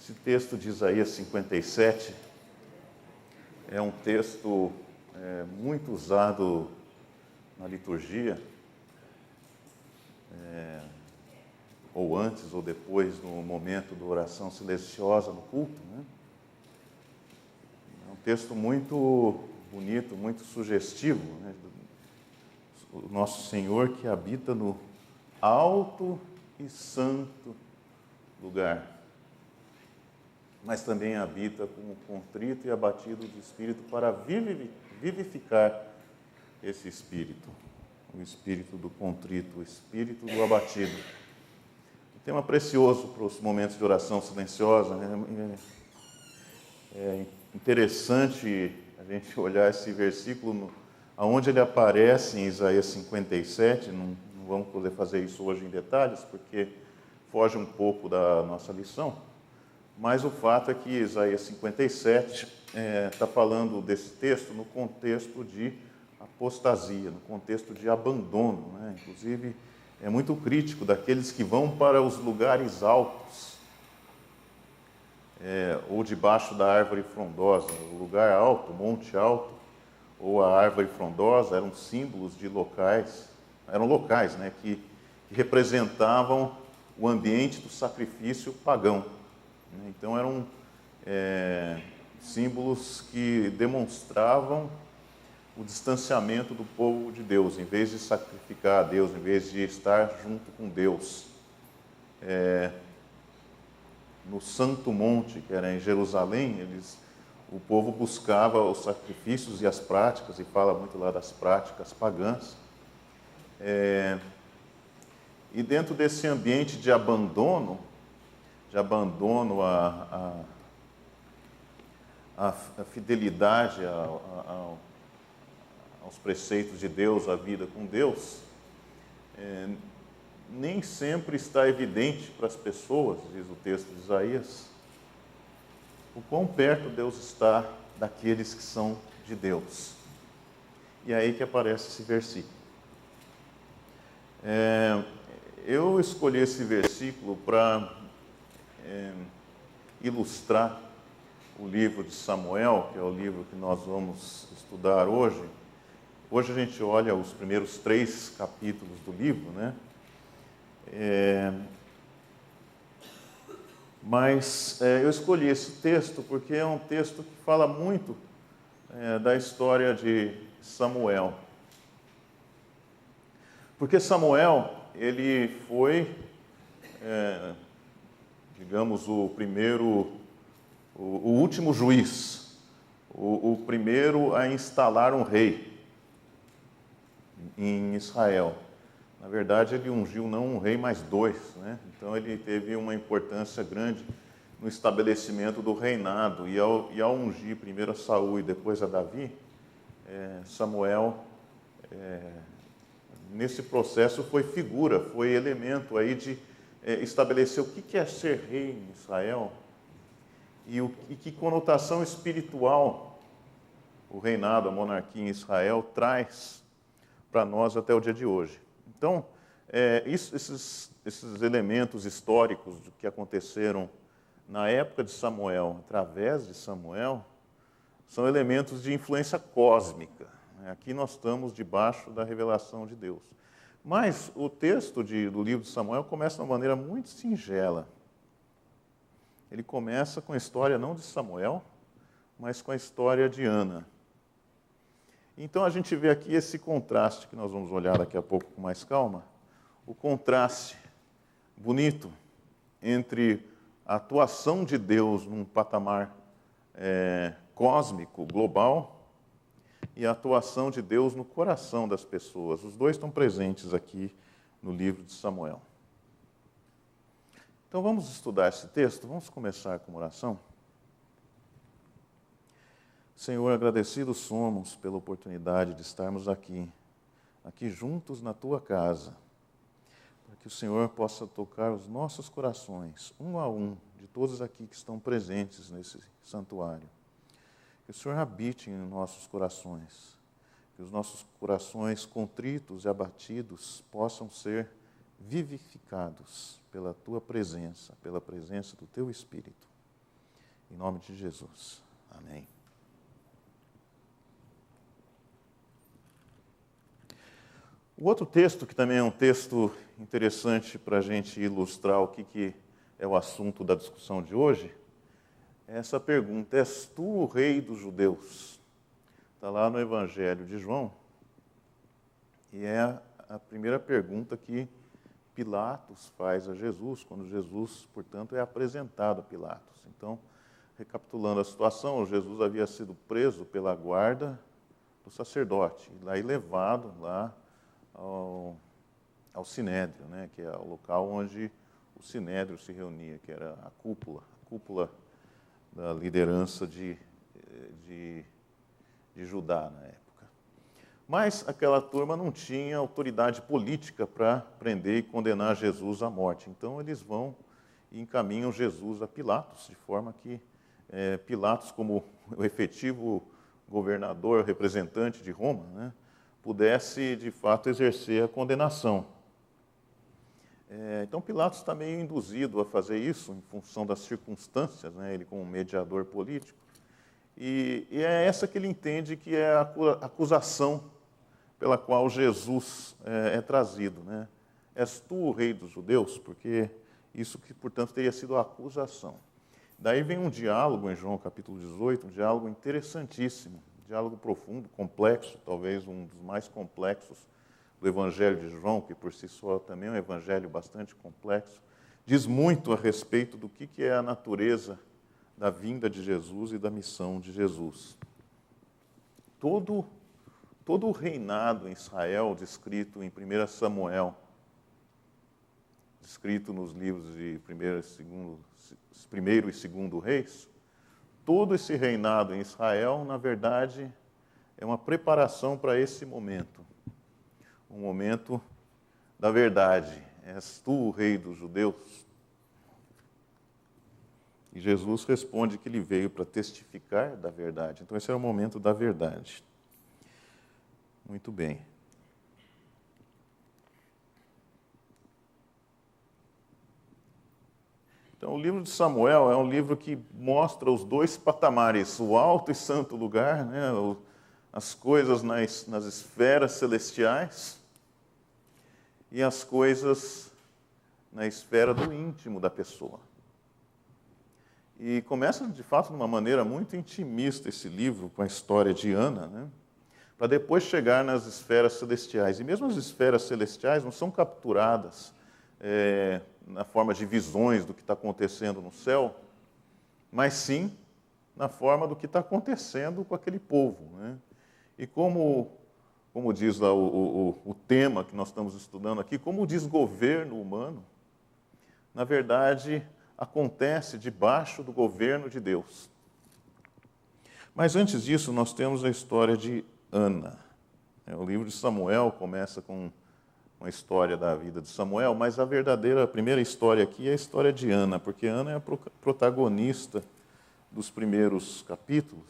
Esse texto de Isaías 57 é um texto muito usado na liturgia, ou antes ou depois, no momento da oração silenciosa no culto, né? É um texto muito bonito, muito sugestivo, né? O nosso Senhor que habita no alto e santo lugar, mas também habita como contrito e abatido de espírito para vivificar esse espírito, o espírito do contrito, o espírito do abatido. Um tema precioso para os momentos de oração silenciosa, né? É interessante a gente olhar esse versículo, aonde ele aparece em Isaías 57, não vamos poder fazer isso hoje em detalhes, porque foge um pouco da nossa lição, mas o fato é que Isaías 57 está falando desse texto no contexto de apostasia, no contexto de abandono, né? Inclusive, é muito crítico daqueles que vão para os lugares altos, ou debaixo da árvore frondosa. O lugar alto, o monte alto, ou a árvore frondosa eram símbolos de locais, né, que representavam o ambiente do sacrifício pagão. Então eram símbolos que demonstravam o distanciamento do povo de Deus, em vez de sacrificar a Deus, em vez de estar junto com Deus. No Santo Monte, que era em Jerusalém, o povo buscava os sacrifícios e as práticas, e fala muito lá das práticas pagãs. E dentro desse ambiente de abandono a fidelidade aos preceitos de Deus, à vida com Deus, nem sempre está evidente para as pessoas, diz o texto de Isaías, o quão perto Deus está daqueles que são de Deus. E é aí que aparece esse versículo. Eu escolhi esse versículo para ilustrar o livro de Samuel, que é o livro que nós vamos estudar hoje. Hoje a gente olha os primeiros 3 capítulos do livro, né? Mas eu escolhi esse texto porque é um texto que fala muito da história de Samuel. Porque Samuel, ele foi, digamos, o último juiz, o primeiro a instalar um rei em Israel. Na verdade, ele ungiu não um rei, mas 2, né? Então, ele teve uma importância grande no estabelecimento do reinado. E ao ungir primeiro a Saul e depois a Davi, Samuel, nesse processo, foi figura, foi elemento aí de estabelecer o que é ser rei em Israel e que conotação espiritual o reinado, a monarquia em Israel traz para nós até o dia de hoje. Então, esses elementos históricos que aconteceram na época de Samuel, através de Samuel, são elementos de influência cósmica. Aqui nós estamos debaixo da revelação de Deus. Mas o texto do livro de Samuel começa de uma maneira muito singela. Ele começa com a história não de Samuel, mas com a história de Ana. Então a gente vê aqui esse contraste que nós vamos olhar daqui a pouco com mais calma, o contraste bonito entre a atuação de Deus num patamar cósmico, global, e a atuação de Deus no coração das pessoas. Os dois estão presentes aqui no livro de Samuel. Então vamos estudar esse texto, vamos começar com uma oração. Senhor, agradecidos somos pela oportunidade de estarmos aqui juntos na Tua casa, para que o Senhor possa tocar os nossos corações, um a um, de todos aqui que estão presentes nesse santuário. Que o Senhor habite em nossos corações, que os nossos corações contritos e abatidos possam ser vivificados pela Tua presença, pela presença do Teu Espírito. Em nome de Jesus. Amém. O outro texto, que também é um texto interessante para a gente ilustrar o que é o assunto da discussão de hoje, é essa pergunta: és tu o rei dos judeus? Está lá no Evangelho de João, e é a primeira pergunta que Pilatos faz a Jesus, quando Jesus, portanto, é apresentado a Pilatos. Então, recapitulando a situação, Jesus havia sido preso pela guarda do sacerdote, e daí levado lá ao Sinédrio, né, que é o local onde o Sinédrio se reunia, que era a cúpula da liderança de Judá na época. Mas aquela turma não tinha autoridade política para prender e condenar Jesus à morte. Então eles vão e encaminham Jesus a Pilatos, de forma que Pilatos, como o efetivo governador, representante de Roma, né, pudesse, de fato, exercer a condenação. Então Pilatos está meio induzido a fazer isso, em função das circunstâncias, né, ele como mediador político. E é essa que ele entende que é a acusação pela qual Jesus é trazido, né? És tu o rei dos judeus? Porque isso que, portanto, teria sido a acusação. Daí vem um diálogo em João capítulo 18, um diálogo interessantíssimo, um diálogo profundo, complexo, talvez um dos mais complexos do Evangelho de João, que por si só também é um evangelho bastante complexo. Diz muito a respeito do que é a natureza da vinda de Jesus e da missão de Jesus. Todo o reinado em Israel, descrito em 1 Samuel, descrito nos livros de 1º e 2º Reis, todo esse reinado em Israel, na verdade, é uma preparação para esse momento. Um momento da verdade. És tu o rei dos judeus? E Jesus responde que ele veio para testificar da verdade. Então esse era o momento da verdade. Muito bem. Então, o livro de Samuel é um livro que mostra os dois patamares, o alto e santo lugar, né, as coisas nas esferas celestiais e as coisas na esfera do íntimo da pessoa. E começa, de fato, de uma maneira muito intimista esse livro, com a história de Ana, né, para depois chegar nas esferas celestiais. E mesmo as esferas celestiais não são capturadas na forma de visões do que está acontecendo no céu, mas sim na forma do que está acontecendo com aquele povo, né? E como diz lá o tema que nós estamos estudando aqui, como o desgoverno humano, na verdade, acontece debaixo do governo de Deus. Mas antes disso, nós temos a história de Ana. O livro de Samuel começa com uma história da vida de Samuel, mas a primeira história aqui é a história de Ana, porque Ana é a protagonista dos primeiros capítulos.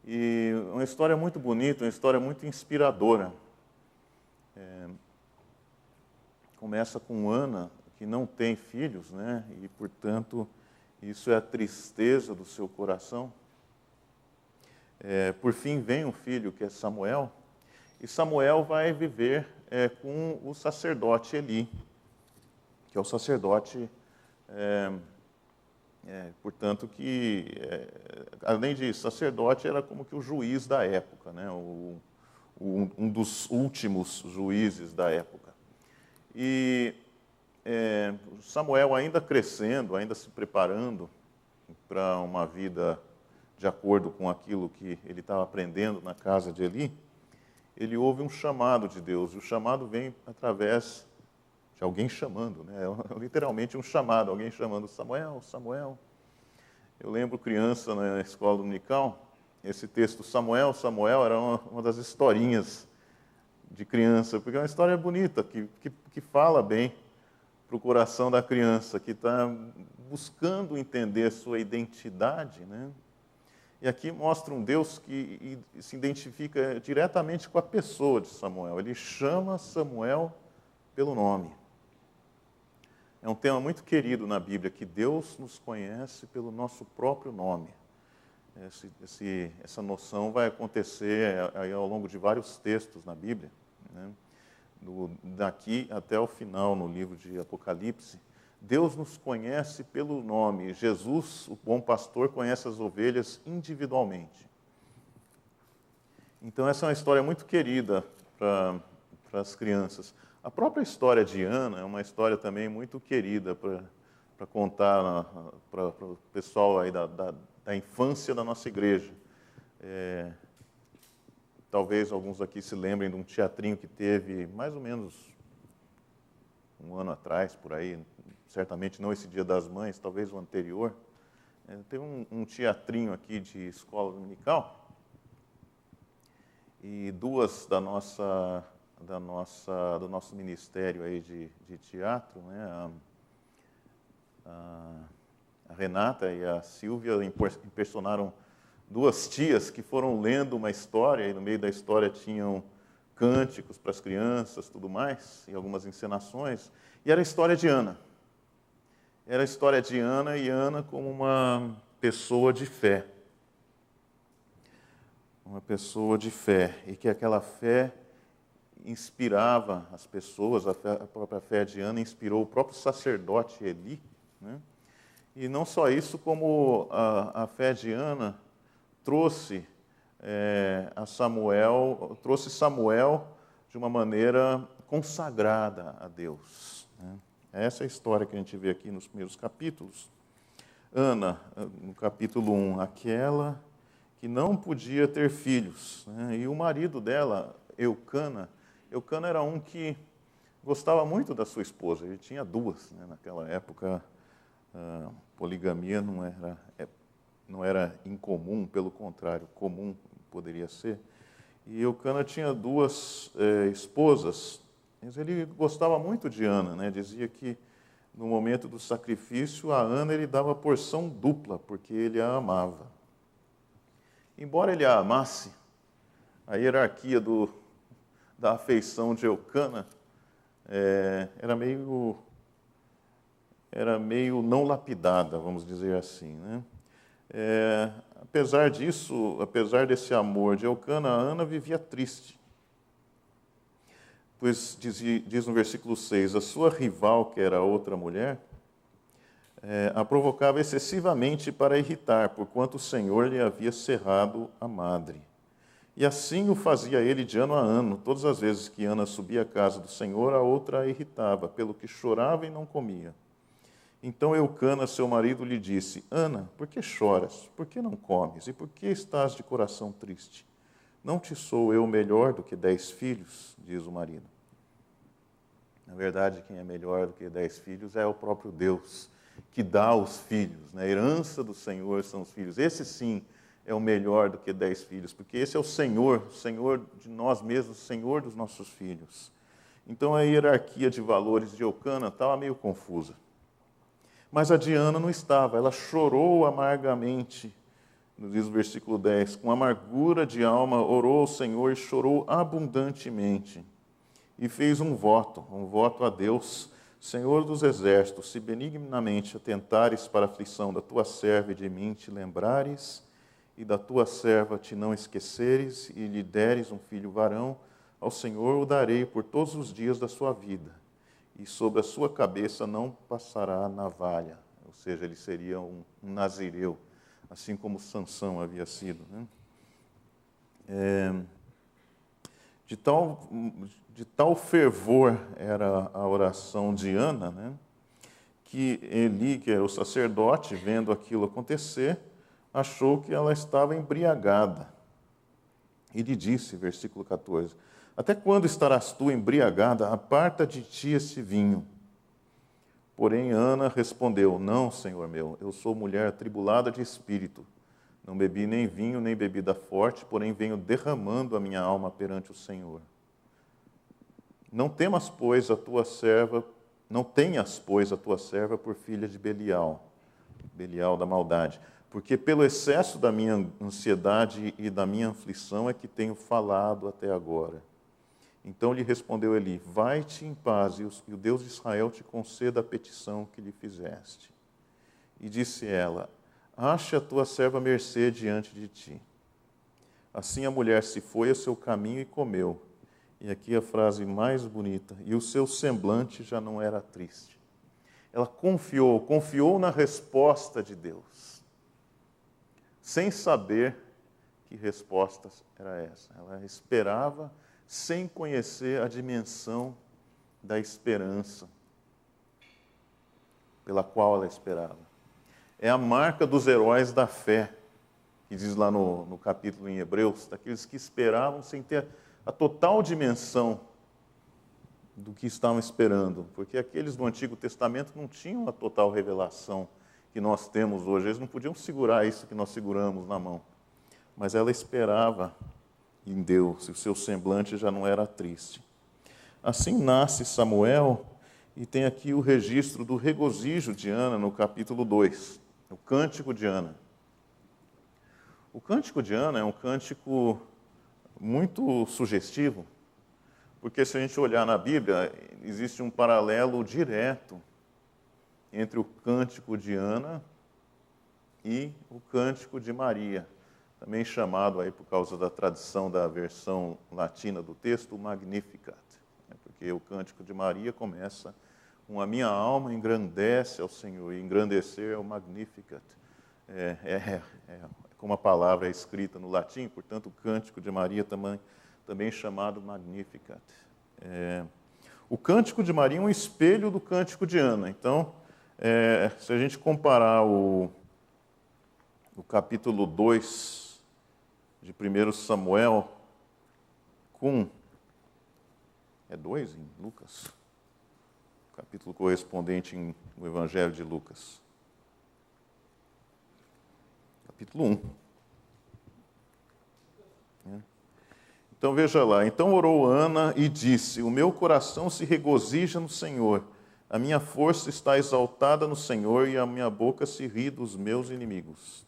E uma história muito bonita, uma história muito inspiradora. Começa com Ana, que não tem filhos, né? E, portanto, isso é a tristeza do seu coração. Por fim, vem um filho, que é Samuel, e Samuel vai viver com o sacerdote Eli, que é o sacerdote, portanto, que, além de sacerdote, era como que o juiz da época, né? Um dos últimos juízes da época. E Samuel, ainda crescendo, ainda se preparando para uma vida de acordo com aquilo que ele estava aprendendo na casa de Eli, ele ouve um chamado de Deus. E o chamado vem através de alguém chamando, né? Literalmente um chamado, alguém chamando Samuel, Samuel. Eu lembro criança na escola dominical, esse texto Samuel, Samuel era uma das historinhas de criança, porque é uma história bonita, que fala bem para o coração da criança, que está buscando entender sua identidade, né? E aqui mostra um Deus que se identifica diretamente com a pessoa de Samuel. Ele chama Samuel pelo nome. É um tema muito querido na Bíblia, que Deus nos conhece pelo nosso próprio nome. Essa noção vai acontecer aí ao longo de vários textos na Bíblia, né? Daqui até o final, no livro de Apocalipse, Deus nos conhece pelo nome. Jesus, o bom pastor, conhece as ovelhas individualmente. Então, essa é uma história muito querida para as crianças. A própria história de Ana é uma história também muito querida para contar para o pessoal aí da infância da nossa igreja. Talvez alguns aqui se lembrem de um teatrinho que teve mais ou menos um ano atrás, por aí, certamente não esse Dia das Mães, talvez o anterior. Teve um teatrinho aqui de escola dominical, e duas do nosso ministério aí de teatro, né, a Renata e a Silvia impersonaram duas tias que foram lendo uma história, e no meio da história tinham cânticos para as crianças, tudo mais, e algumas encenações, e era a história de Ana. Era a história de Ana, e Ana como uma pessoa de fé. Uma pessoa de fé, e que aquela fé inspirava as pessoas, a própria fé de Ana inspirou o próprio sacerdote Eli, né? E não só isso, como a fé de Ana trouxe Samuel de uma maneira consagrada a Deus, né? Essa é a história que a gente vê aqui nos primeiros capítulos. Ana, no capítulo 1, aquela que não podia ter filhos, né? E o marido dela, Eucana era um que gostava muito da sua esposa. Ele tinha duas, né? Naquela época, poligamia não era incomum, pelo contrário, comum poderia ser. E Eucana tinha duas esposas, mas ele gostava muito de Ana, né? Dizia que no momento do sacrifício, a Ana ele dava porção dupla, porque ele a amava. Embora ele a amasse, a hierarquia da afeição de Eucana era meio não lapidada, vamos dizer assim, né? Apesar disso, apesar desse amor de Eucana, a Ana vivia triste. Pois diz no versículo 6, a sua rival, que era outra mulher, a provocava excessivamente para irritar, porquanto o Senhor lhe havia cerrado a madre. E assim o fazia ele de ano a ano. Todas as vezes que Ana subia à casa do Senhor, a outra a irritava, pelo que chorava e não comia. Então Eucana, seu marido, lhe disse, Ana, por que choras? Por que não comes? E por que estás de coração triste? Não te sou eu melhor do que 10 filhos? Diz o marido. Na verdade, quem é melhor do que 10 filhos é o próprio Deus, que dá os filhos, né? A herança do Senhor são os filhos. Esse sim é o melhor do que 10 filhos, porque esse é o Senhor de nós mesmos, o Senhor dos nossos filhos. Então a hierarquia de valores de Eucana estava meio confusa. Mas a de Ana não estava, ela chorou amargamente, nos diz o versículo 10, com amargura de alma orou ao Senhor e chorou abundantemente. E fez um voto a Deus, Senhor dos exércitos, se benignamente atentares para a aflição da tua serva e de mim te lembrares, e da tua serva te não esqueceres, e lhe deres um filho varão, ao Senhor o darei por todos os dias da sua vida, e sobre a sua cabeça não passará navalha. Ou seja, ele seria um nazireu, assim como Sansão havia sido, né? De tal fervor era a oração de Ana, né, que Eli, que era o sacerdote, vendo aquilo acontecer, achou que ela estava embriagada. E lhe disse, versículo 14, até quando estarás tu embriagada? Aparta de ti esse vinho. Porém, Ana respondeu, não, Senhor meu, eu sou mulher atribulada de espírito. Não bebi nem vinho, nem bebida forte, porém venho derramando a minha alma perante o Senhor. Não tenhas, pois, a tua serva por filha de Belial da maldade, porque pelo excesso da minha ansiedade e da minha aflição é que tenho falado até agora. Então lhe respondeu Eli: vai-te em paz, e o Deus de Israel te conceda a petição que lhe fizeste. E disse ela: ache a tua serva mercê diante de ti. Assim a mulher se foi a seu caminho e comeu. E aqui a frase mais bonita: e o seu semblante já não era triste. Ela confiou na resposta de Deus, sem saber que resposta era essa. Ela esperava sem conhecer a dimensão da esperança pela qual ela esperava. É a marca dos heróis da fé, que diz lá no capítulo em Hebreus, daqueles que esperavam sem ter a total dimensão do que estavam esperando, porque aqueles do Antigo Testamento não tinham a total revelação que nós temos hoje, eles não podiam segurar isso que nós seguramos na mão, mas ela esperava em Deus, e o seu semblante já não era triste. Assim nasce Samuel, e tem aqui o registro do regozijo de Ana no capítulo 2, o Cântico de Ana. O Cântico de Ana é um cântico muito sugestivo, porque se a gente olhar na Bíblia, existe um paralelo direto entre o Cântico de Ana e o Cântico de Maria, também chamado aí por causa da tradição da versão latina do texto, o Magnificat, porque o Cântico de Maria começa com a minha alma engrandece ao Senhor, e engrandecer é o Magnificat. Como a palavra é escrita no latim, portanto, o Cântico de Maria também chamado Magnificat. O Cântico de Maria é um espelho do Cântico de Ana. Então, se a gente comparar o capítulo 2 de 1 Samuel com... É 2 em Lucas? O capítulo correspondente no Evangelho de Lucas. Capítulo 1. Então veja lá, então orou Ana e disse: o meu coração se regozija no Senhor, a minha força está exaltada no Senhor e a minha boca se ri dos meus inimigos.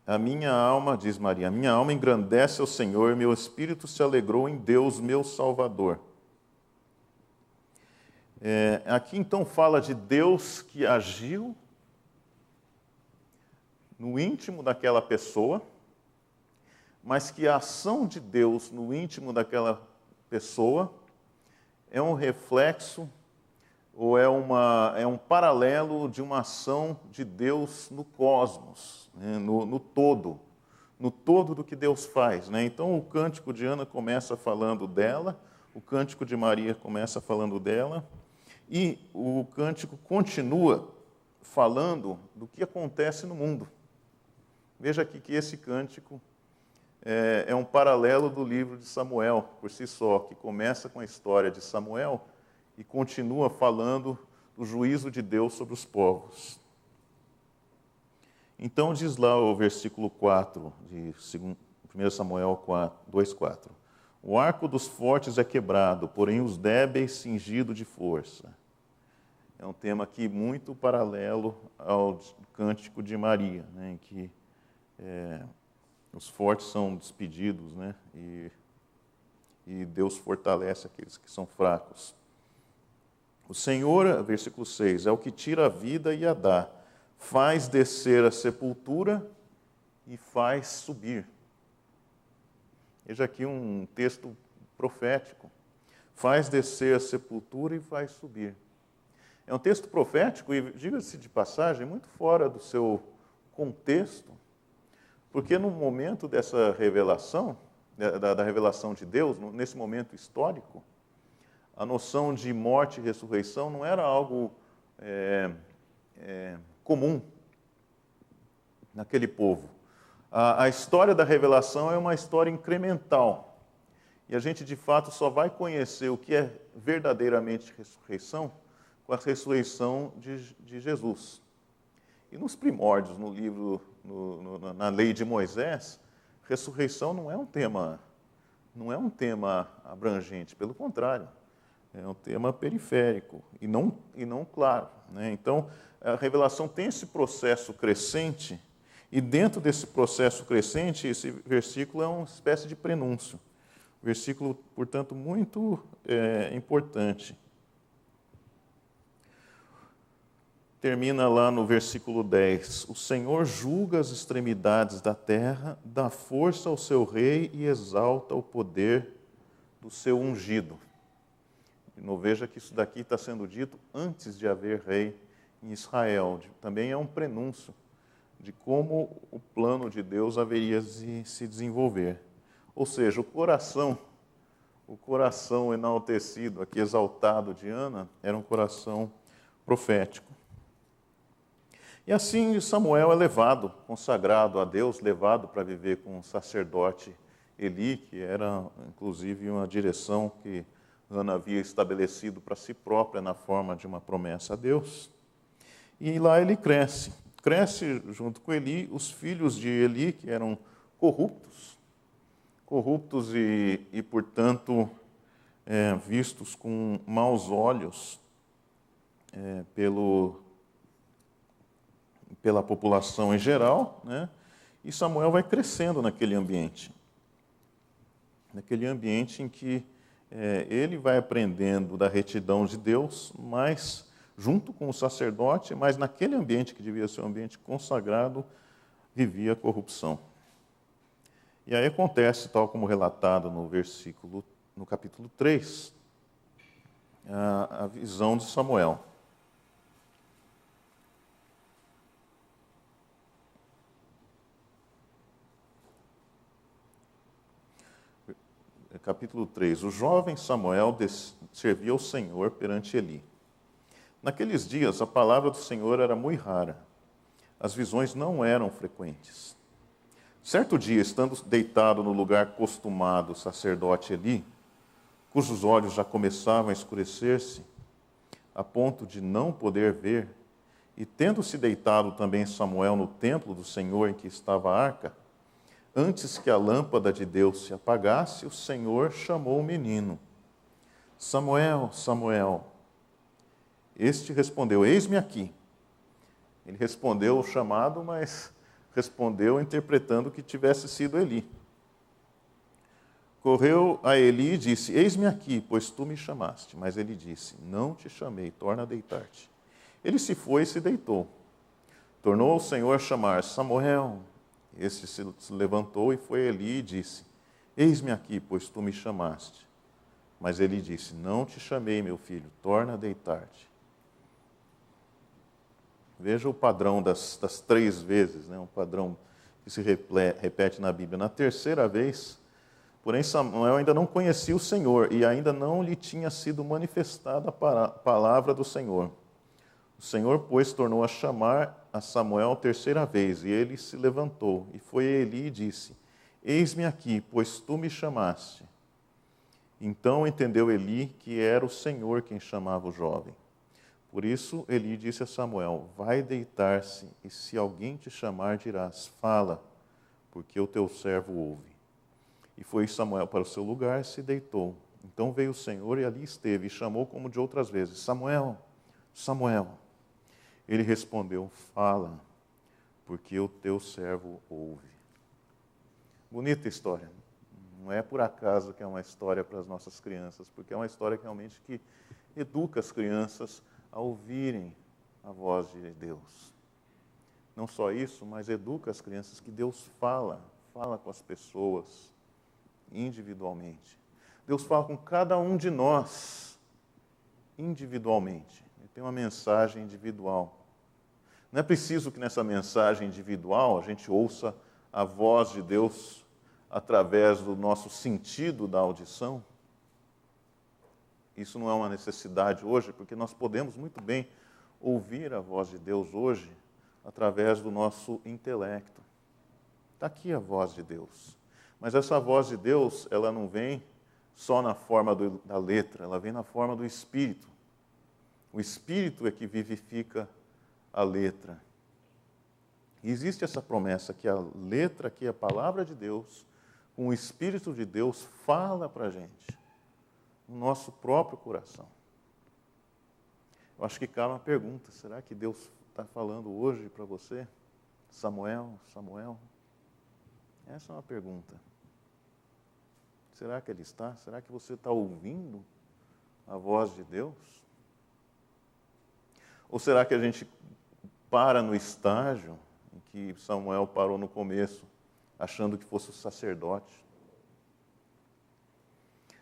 A minha alma, diz Maria, a minha alma engrandece ao Senhor e meu espírito se alegrou em Deus, meu Salvador. Aqui então fala de Deus que agiu no íntimo daquela pessoa, mas que a ação de Deus no íntimo daquela pessoa é um reflexo ou é um paralelo de uma ação de Deus no cosmos, né, no todo do que Deus faz. Né? Então o Cântico de Ana começa falando dela, o Cântico de Maria começa falando dela, e o Cântico continua falando do que acontece no mundo. Veja aqui que esse cântico é um paralelo do livro de Samuel, por si só, que começa com a história de Samuel e continua falando do juízo de Deus sobre os povos. Então diz lá o versículo 4 de 1 Samuel 2,4. O arco dos fortes é quebrado, porém os débeis cingido de força. É um tema aqui muito paralelo ao Cântico de Maria, né, em que os fortes são despedidos, né, e Deus fortalece aqueles que são fracos. O Senhor, versículo 6, é o que tira a vida e a dá, faz descer a sepultura e faz subir. Veja aqui um texto profético. Faz descer a sepultura e faz subir. É um texto profético e, diga-se de passagem, muito fora do seu contexto, porque no momento dessa revelação, da revelação de Deus, nesse momento histórico, a noção de morte e ressurreição não era algo comum naquele povo. A história da revelação é uma história incremental. E a gente, de fato, só vai conhecer o que é verdadeiramente ressurreição com a ressurreição de Jesus. E nos primórdios, no livro, na lei de Moisés, ressurreição não é um tema abrangente, pelo contrário, é um tema periférico e não claro. Né? Então, a revelação tem esse processo crescente, e dentro desse processo crescente, esse versículo é uma espécie de prenúncio. Versículo, portanto, muito importante. Termina lá no versículo 10. O Senhor julga as extremidades da terra, dá força ao seu rei e exalta o poder do seu ungido. De novo, veja que isso daqui está sendo dito antes de haver rei em Israel. Também é um prenúncio de como o plano de Deus haveria de se desenvolver. Ou seja, o coração enaltecido, aqui exaltado de Ana, era um coração profético. E assim Samuel é levado, consagrado a Deus, levado para viver com o sacerdote Eli, que era inclusive uma direção que Ana havia estabelecido para si própria na forma de uma promessa a Deus. E lá ele cresce. Cresce junto com Eli os filhos de Eli, que eram corruptos e portanto, vistos com maus olhos pela população em geral, né? E Samuel vai crescendo naquele ambiente em que ele vai aprendendo da retidão de Deus, mas junto com o sacerdote, mas naquele ambiente que devia ser um ambiente consagrado, vivia a corrupção. E aí acontece, tal como relatado no capítulo 3, a visão de Samuel. Capítulo 3. O jovem Samuel servia ao Senhor perante Eli. Naqueles dias, a palavra do Senhor era muito rara. As visões não eram frequentes. Certo dia, estando deitado no lugar costumado, o sacerdote Eli, cujos olhos já começavam a escurecer-se, a ponto de não poder ver, e tendo-se deitado também Samuel no templo do Senhor em que estava a arca, antes que a lâmpada de Deus se apagasse, o Senhor chamou o menino. Samuel, Samuel. Este respondeu, eis-me aqui. Ele respondeu o chamado, mas respondeu interpretando que tivesse sido Eli. Correu a Eli e disse, eis-me aqui, pois tu me chamaste. Mas ele disse, não te chamei, torna a deitar-te. Ele se foi e se deitou. Tornou o Senhor a chamar, Samuel. Este se levantou e foi a Eli e disse, eis-me aqui, pois tu me chamaste. Mas ele disse, não te chamei, meu filho, torna a deitar-te. Veja o padrão das 3 vezes, né? Um padrão que se repete na Bíblia. Na terceira vez, porém Samuel ainda não conhecia o Senhor e ainda não lhe tinha sido manifestada a palavra do Senhor. O Senhor, pois, tornou a chamar a Samuel a terceira vez, e ele se levantou, e foi a Eli e disse, eis-me aqui, pois tu me chamaste. Então entendeu Eli que era o Senhor quem chamava o jovem. Por isso Eli disse a Samuel, vai deitar-se, e se alguém te chamar, dirás, fala, porque o teu servo ouve. E foi Samuel para o seu lugar e se deitou. Então veio o Senhor e ali esteve, e chamou como de outras vezes, Samuel, Samuel. Ele respondeu, fala, porque o teu servo ouve. Bonita história. Não é por acaso que é uma história para as nossas crianças, porque é uma história realmente que educa as crianças a ouvirem a voz de Deus. Não só isso, mas educa as crianças que Deus fala com as pessoas individualmente. Deus fala com cada um de nós individualmente. Ele tem uma mensagem individual. Não é preciso que nessa mensagem individual a gente ouça a voz de Deus através do nosso sentido da audição. Isso não é uma necessidade hoje, porque nós podemos muito bem ouvir a voz de Deus hoje através do nosso intelecto. Está aqui a voz de Deus. Mas essa voz de Deus, ela não vem só na forma da letra, ela vem na forma do Espírito. O Espírito é que vivifica a letra. E existe essa promessa que a letra, que é a palavra de Deus, com o Espírito de Deus, fala para a gente, no nosso próprio coração. Eu acho que cabe uma pergunta, será que Deus está falando hoje para você? Samuel, Samuel? Essa é uma pergunta. será que Ele está? Será que você está ouvindo a voz de Deus? Ou será que a gente para no estágio em que Samuel parou no começo, achando que fosse o sacerdote?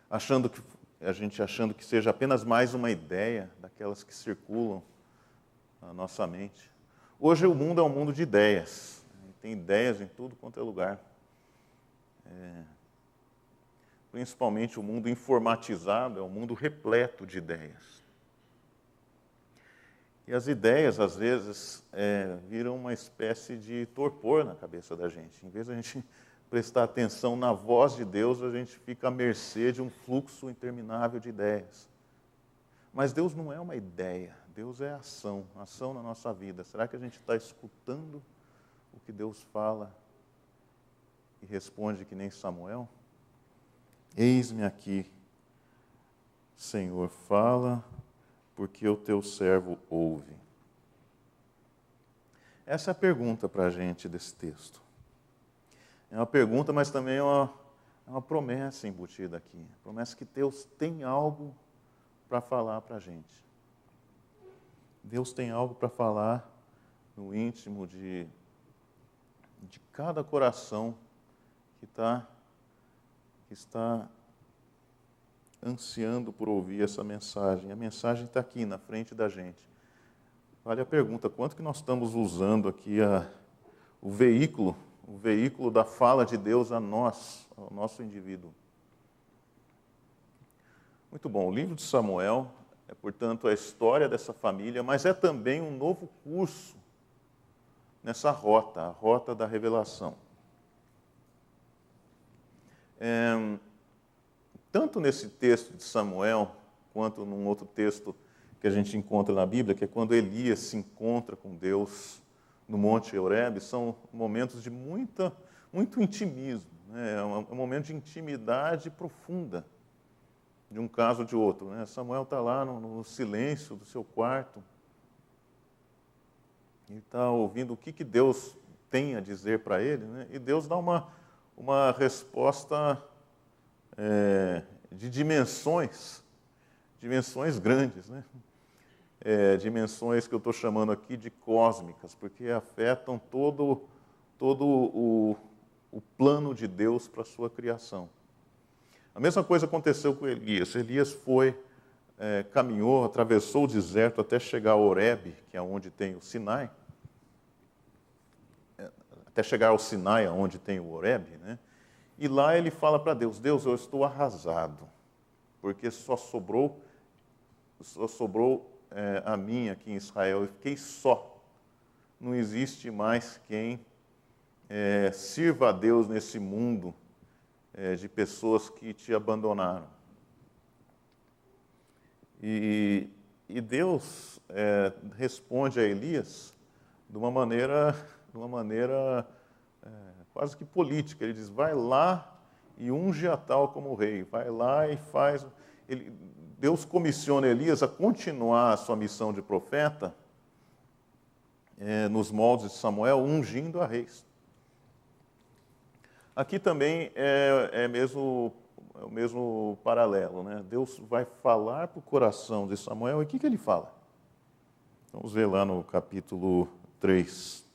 Achando que seja apenas mais uma ideia daquelas que circulam na nossa mente. Hoje o mundo é um mundo de ideias. Tem ideias em tudo quanto é lugar. Principalmente o mundo informatizado é um mundo repleto de ideias. E as ideias, às vezes, viram uma espécie de torpor na cabeça da gente. Em vez de a gente prestar atenção na voz de Deus, a gente fica à mercê de um fluxo interminável de ideias. Mas Deus não é uma ideia, Deus é ação na nossa vida. Será que a gente está escutando o que Deus fala e responde que nem Samuel? Eis-me aqui, Senhor, fala, porque o teu servo ouve. Essa é a pergunta para a gente desse texto. É uma pergunta, mas também é uma promessa embutida aqui. Promessa que Deus tem algo para falar para a gente. Deus tem algo para falar no íntimo de cada coração que está ansiando por ouvir essa mensagem. A mensagem está aqui na frente da gente. Vale a pergunta, quanto que nós estamos usando aqui o veículo da fala de Deus a nós, ao nosso indivíduo? Muito bom, o livro de Samuel é, portanto, a história dessa família, mas é também um novo curso nessa rota, a rota da revelação. Tanto nesse texto de Samuel, quanto num outro texto que a gente encontra na Bíblia, que é quando Elias se encontra com Deus no Monte Horebe, são momentos de muito intimismo, né? É um momento de intimidade profunda, de um caso ou de outro, né? Samuel está lá no silêncio do seu quarto, e está ouvindo o que Deus tem a dizer para ele, né? E Deus dá uma resposta de dimensões grandes, né? Dimensões que eu estou chamando aqui de cósmicas, porque afetam todo o plano de Deus para a sua criação. A mesma coisa aconteceu com Elias. Elias caminhou, atravessou o deserto até chegar a Horebe, que é onde tem o Sinai, até chegar ao Sinai, onde tem o Horebe, né? E lá ele fala para Deus, Deus, eu estou arrasado, porque só sobrou a mim aqui em Israel, eu fiquei só. Não existe mais quem sirva a Deus nesse mundo de pessoas que te abandonaram. E Deus responde a Elias de uma maneira quase que política. Ele diz, vai lá e unge a tal como rei. Vai lá e faz... Deus comissiona Elias a continuar a sua missão de profeta nos moldes de Samuel, ungindo a reis. Aqui também é o mesmo paralelo, né? Deus vai falar para o coração de Samuel, e o que ele fala? Vamos ver lá no capítulo 3.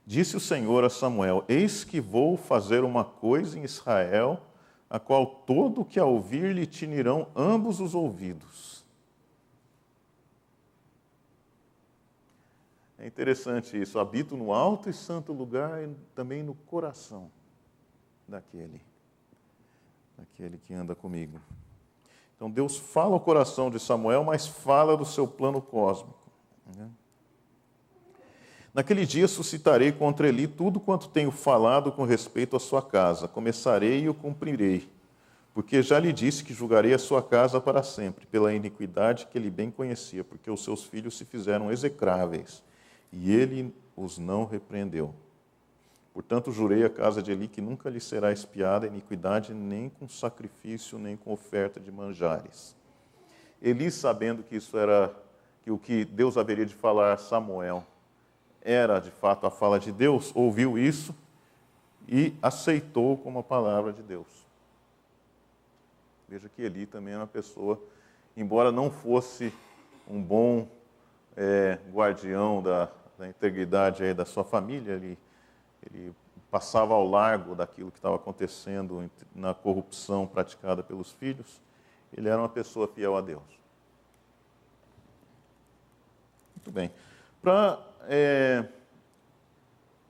Disse o Senhor a Samuel, eis que vou fazer uma coisa em Israel, a qual todo que a ouvir lhe tinirão ambos os ouvidos. É interessante isso, habito no alto e santo lugar e também no coração daquele que anda comigo. Então Deus fala ao coração de Samuel, mas fala do seu plano cósmico, né? Naquele dia suscitarei contra Eli tudo quanto tenho falado com respeito à sua casa. Começarei e o cumprirei, porque já lhe disse que julgarei a sua casa para sempre, pela iniquidade que ele bem conhecia, porque os seus filhos se fizeram execráveis, e ele os não repreendeu. Portanto, jurei à casa de Eli que nunca lhe será expiada a iniquidade, nem com sacrifício, nem com oferta de manjares. Eli, sabendo que que o que Deus haveria de falar a Samuel era, de fato, a fala de Deus, ouviu isso e aceitou como a palavra de Deus. Veja que Eli também era uma pessoa, embora não fosse um bom guardião da integridade aí da sua família, ele passava ao largo daquilo que estava acontecendo na corrupção praticada pelos filhos. Ele era uma pessoa fiel a Deus. Muito bem. Para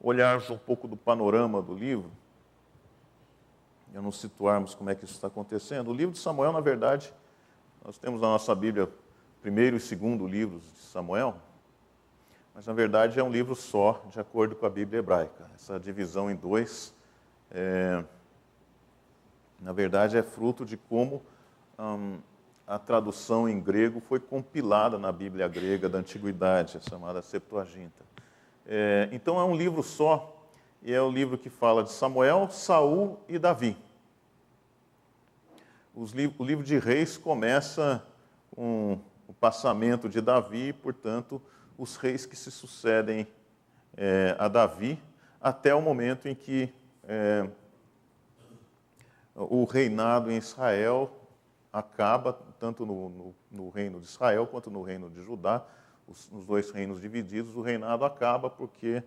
olharmos um pouco do panorama do livro, e nos situarmos como é que isso está acontecendo, o livro de Samuel, na verdade, nós temos na nossa Bíblia primeiro e segundo livros de Samuel, mas na verdade é um livro só, de acordo com a Bíblia hebraica. Essa divisão em dois, na verdade, é fruto de como a tradução em grego foi compilada na Bíblia grega da Antiguidade, a chamada Septuaginta. Então é um livro só, e é o livro que fala de Samuel, Saul e Davi. O livro de Reis começa com o passamento de Davi, e, portanto, os reis que se sucedem a Davi, até o momento em que o reinado em Israel acaba, tanto no reino de Israel quanto no reino de Judá, nos dois reinos divididos, o reinado acaba porque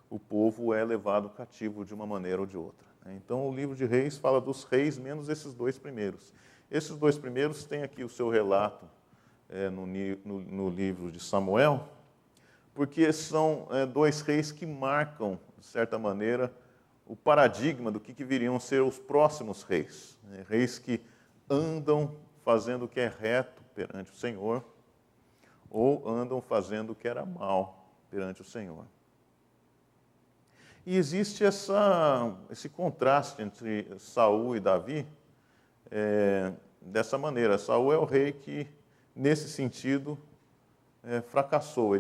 o povo é levado cativo de uma maneira ou de outra. Então, o livro de Reis fala dos reis, menos esses dois primeiros. Esses dois primeiros têm aqui o seu relato no livro de Samuel, porque são dois reis que marcam, de certa maneira, o paradigma do que viriam ser os próximos reis. Reis que andam fazendo o que é reto perante o Senhor, ou andam fazendo o que era mal perante o Senhor. E existe esse contraste entre Saul e Davi, dessa maneira. Saul é o rei que, nesse sentido, fracassou.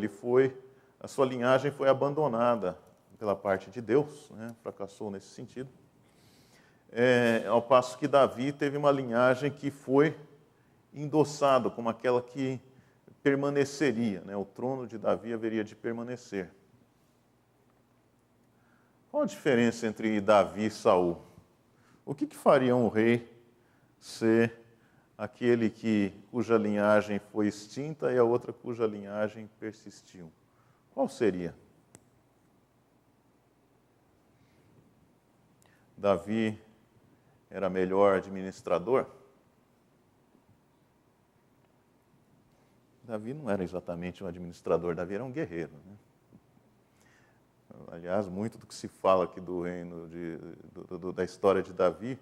A sua linhagem foi abandonada pela parte de Deus, fracassou nesse sentido. Ao passo que Davi teve uma linhagem que foi endossada como aquela que permaneceria, o trono de Davi haveria de permanecer. Qual a diferença entre Davi e Saul? O que faria um rei ser aquele cuja linhagem foi extinta e a outra cuja linhagem persistiu? Qual seria? Davi era melhor administrador? Davi não era exatamente um administrador, Davi era um guerreiro. Aliás, muito do que se fala aqui do reino, da história de Davi,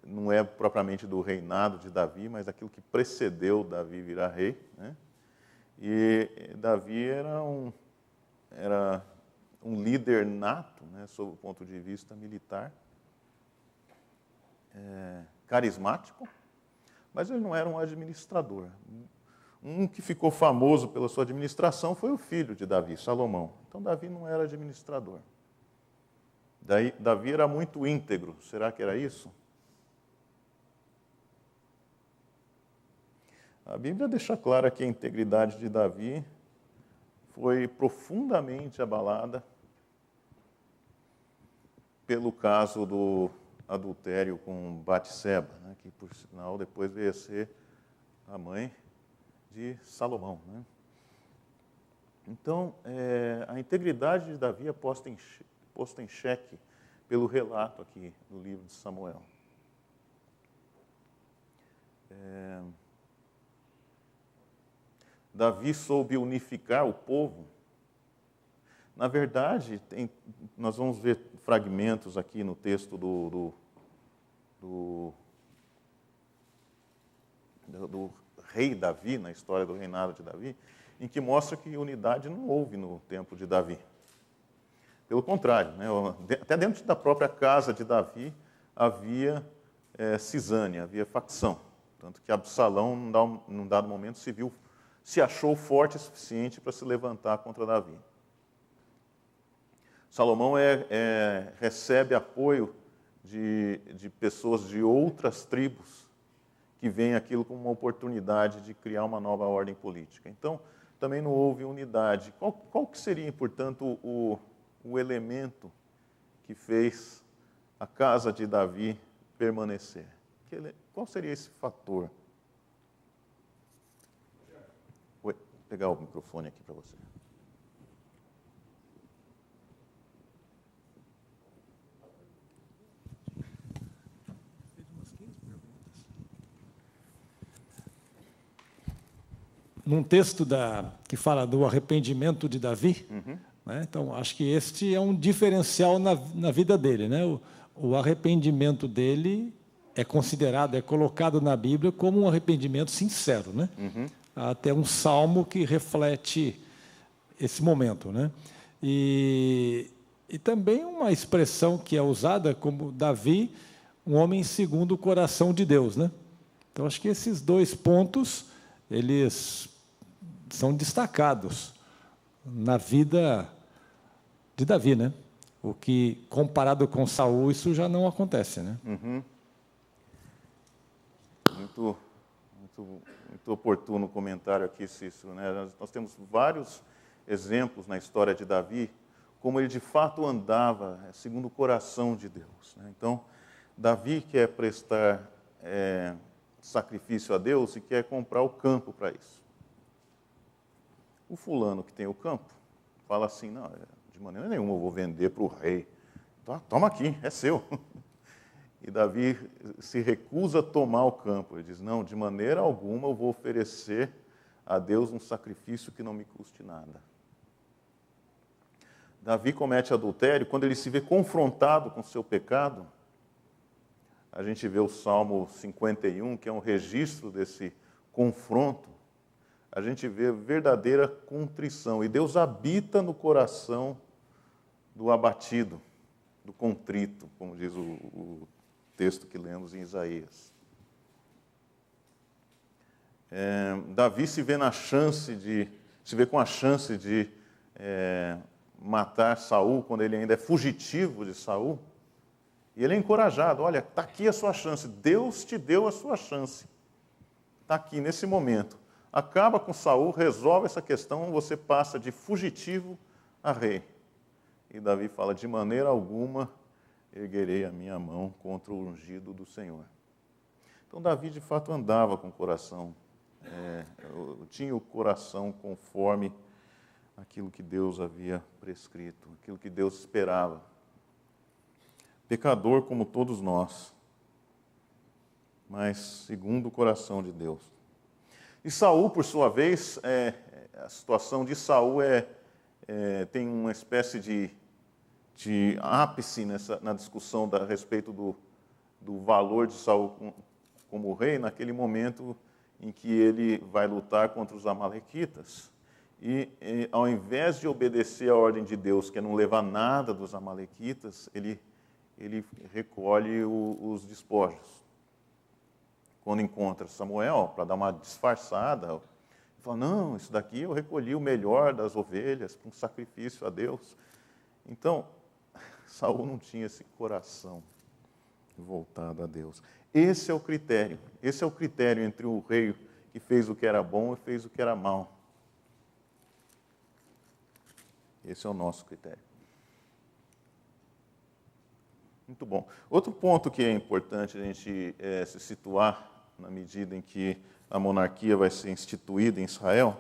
não é propriamente do reinado de Davi, mas daquilo que precedeu Davi virar rei. E Davi era um líder nato, sob o ponto de vista militar, carismático, mas ele não era um administrador. Um que ficou famoso pela sua administração foi o filho de Davi, Salomão. Então, Davi não era administrador. Davi era muito íntegro. Será que era isso? A Bíblia deixa clara que a integridade de Davi foi profundamente abalada pelo caso do adultério com Batseba, que, por sinal, depois veio a ser a mãe de Salomão. Então, a integridade de Davi é posta em xeque pelo relato aqui do livro de Samuel. Davi soube unificar o povo. Na verdade, nós vamos ver fragmentos aqui no texto do rei Davi, na história do reinado de Davi, em que mostra que unidade não houve no tempo de Davi. Pelo contrário, até dentro da própria casa de Davi havia cisânia, havia facção. Tanto que Absalão, num dado momento, se achou forte o suficiente para se levantar contra Davi. Salomão recebe apoio de pessoas de outras tribos que veem aquilo como uma oportunidade de criar uma nova ordem política. Então, também não houve unidade. Qual que seria, portanto, o elemento que fez a casa de Davi permanecer? Qual seria esse fator? Vou pegar o microfone aqui para você. Num texto que fala do arrependimento de Davi, né? Então, acho que este é um diferencial na vida dele. Né? O arrependimento dele é considerado, é colocado na Bíblia como um arrependimento sincero. Né? Há até um salmo que reflete esse momento. Né? E também uma expressão que é usada como Davi, um homem segundo o coração de Deus. Né? Então, acho que esses dois pontos, eles são destacados na vida de Davi, né? O que, comparado com Saul, isso já não acontece, né? Muito oportuno o comentário aqui, Cícero, né? Nós temos vários exemplos na história de Davi, como ele de fato andava segundo o coração de Deus. Né? Então, Davi quer prestar sacrifício a Deus e quer comprar o campo para isso. O fulano que tem o campo fala assim, não, de maneira nenhuma eu vou vender para o rei. Toma aqui, é seu. E Davi se recusa a tomar o campo. Ele diz, não, de maneira alguma eu vou oferecer a Deus um sacrifício que não me custe nada. Davi comete adultério, quando ele se vê confrontado com o seu pecado, a gente vê o Salmo 51, que é um registro desse confronto, a gente vê verdadeira contrição. E Deus habita no coração do abatido, do contrito, como diz o texto que lemos em Isaías. Davi se vê com a chance de matar Saul, quando ele ainda é fugitivo de Saul, e ele é encorajado, olha, está aqui a sua chance, Deus te deu a sua chance, está aqui nesse momento. Acaba com Saul, resolve essa questão, você passa de fugitivo a rei. E Davi fala, de maneira alguma erguerei a minha mão contra o ungido do Senhor. Então Davi de fato andava com o coração, tinha o coração conforme aquilo que Deus havia prescrito, aquilo que Deus esperava. Pecador como todos nós, mas segundo o coração de Deus. E Saul, por sua vez, a situação de Saul tem uma espécie de ápice na discussão a respeito do valor de Saul como rei, naquele momento em que ele vai lutar contra os amalequitas. E ao invés de obedecer a ordem de Deus, que é não levar nada dos amalequitas, ele recolhe os despojos. Quando encontra Samuel, para dar uma disfarçada, ele fala, não, isso daqui eu recolhi o melhor das ovelhas para um sacrifício a Deus. Então, Saul não tinha esse coração voltado a Deus. Esse é o critério entre o rei que fez o que era bom e fez o que era mal. Esse é o nosso critério. Muito bom. Outro ponto que é importante a gente se situar, na medida em que a monarquia vai ser instituída em Israel,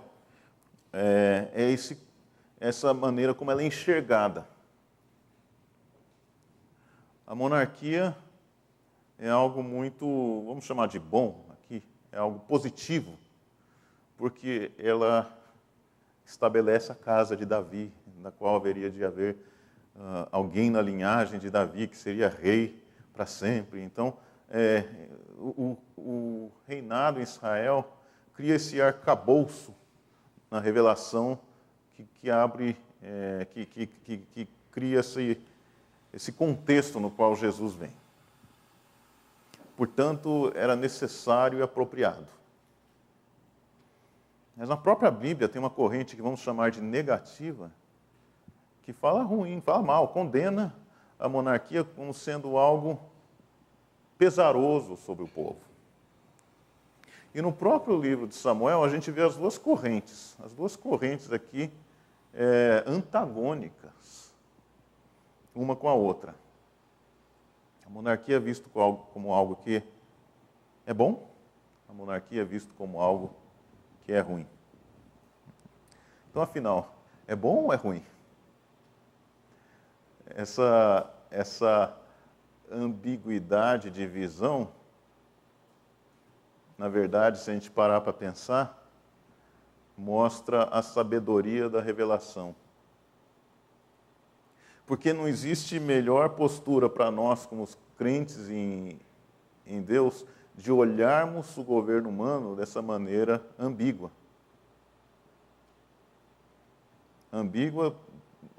essa maneira como ela é enxergada. A monarquia é algo muito, vamos chamar de bom aqui, é algo positivo, porque ela estabelece a casa de Davi, na qual haveria de haver alguém na linhagem de Davi que seria rei para sempre. Então, o reinado em Israel cria esse arcabouço na revelação que abre, que cria esse contexto no qual Jesus vem. Portanto, era necessário e apropriado. Mas na própria Bíblia tem uma corrente que vamos chamar de negativa, que fala ruim, fala mal, condena a monarquia como sendo algo pesaroso sobre o povo. E no próprio livro de Samuel, a gente vê as duas correntes aqui antagônicas, uma com a outra. A monarquia é vista como algo que é bom? A monarquia é visto como algo que é ruim. Então, afinal, é bom ou é ruim? Essa ambiguidade de visão, na verdade, se a gente parar para pensar, mostra a sabedoria da revelação. Porque não existe melhor postura para nós, como os crentes em Deus, de olharmos o governo humano dessa maneira ambígua. Ambígua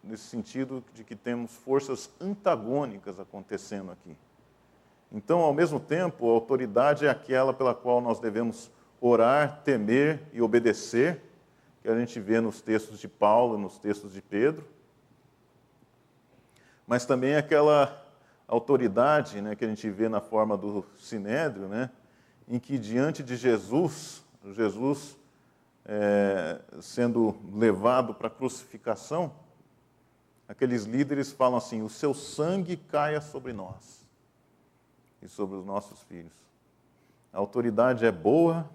nesse sentido de que temos forças antagônicas acontecendo aqui. Então, ao mesmo tempo, a autoridade é aquela pela qual nós devemos orar, temer e obedecer, que a gente vê nos textos de Paulo, nos textos de Pedro. Mas também aquela autoridade, né, que a gente vê na forma do Sinédrio, né, em que diante de Jesus sendo levado para a crucificação, aqueles líderes falam assim: o seu sangue caia sobre nós e sobre os nossos filhos. A autoridade é boa,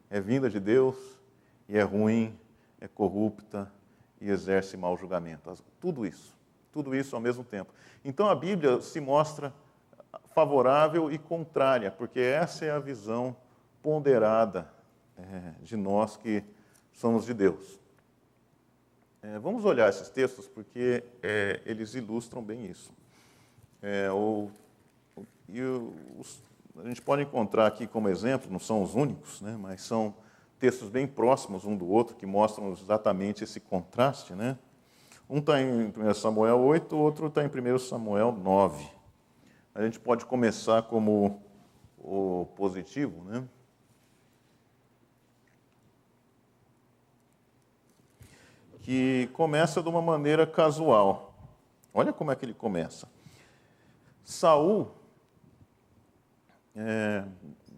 é vinda de Deus, e é ruim, é corrupta e exerce mau julgamento. Tudo isso ao mesmo tempo. Então a Bíblia se mostra favorável e contrária, porque essa é a visão ponderada de nós que somos de Deus. Vamos olhar esses textos porque eles ilustram bem isso. A gente pode encontrar aqui como exemplo, não são os únicos, né, mas são textos bem próximos um do outro que mostram exatamente esse contraste, né? Um está em 1 Samuel 8, o outro está em 1 Samuel 9. A gente pode começar como o positivo, né? Que começa de uma maneira casual. Olha como é que ele começa. Saul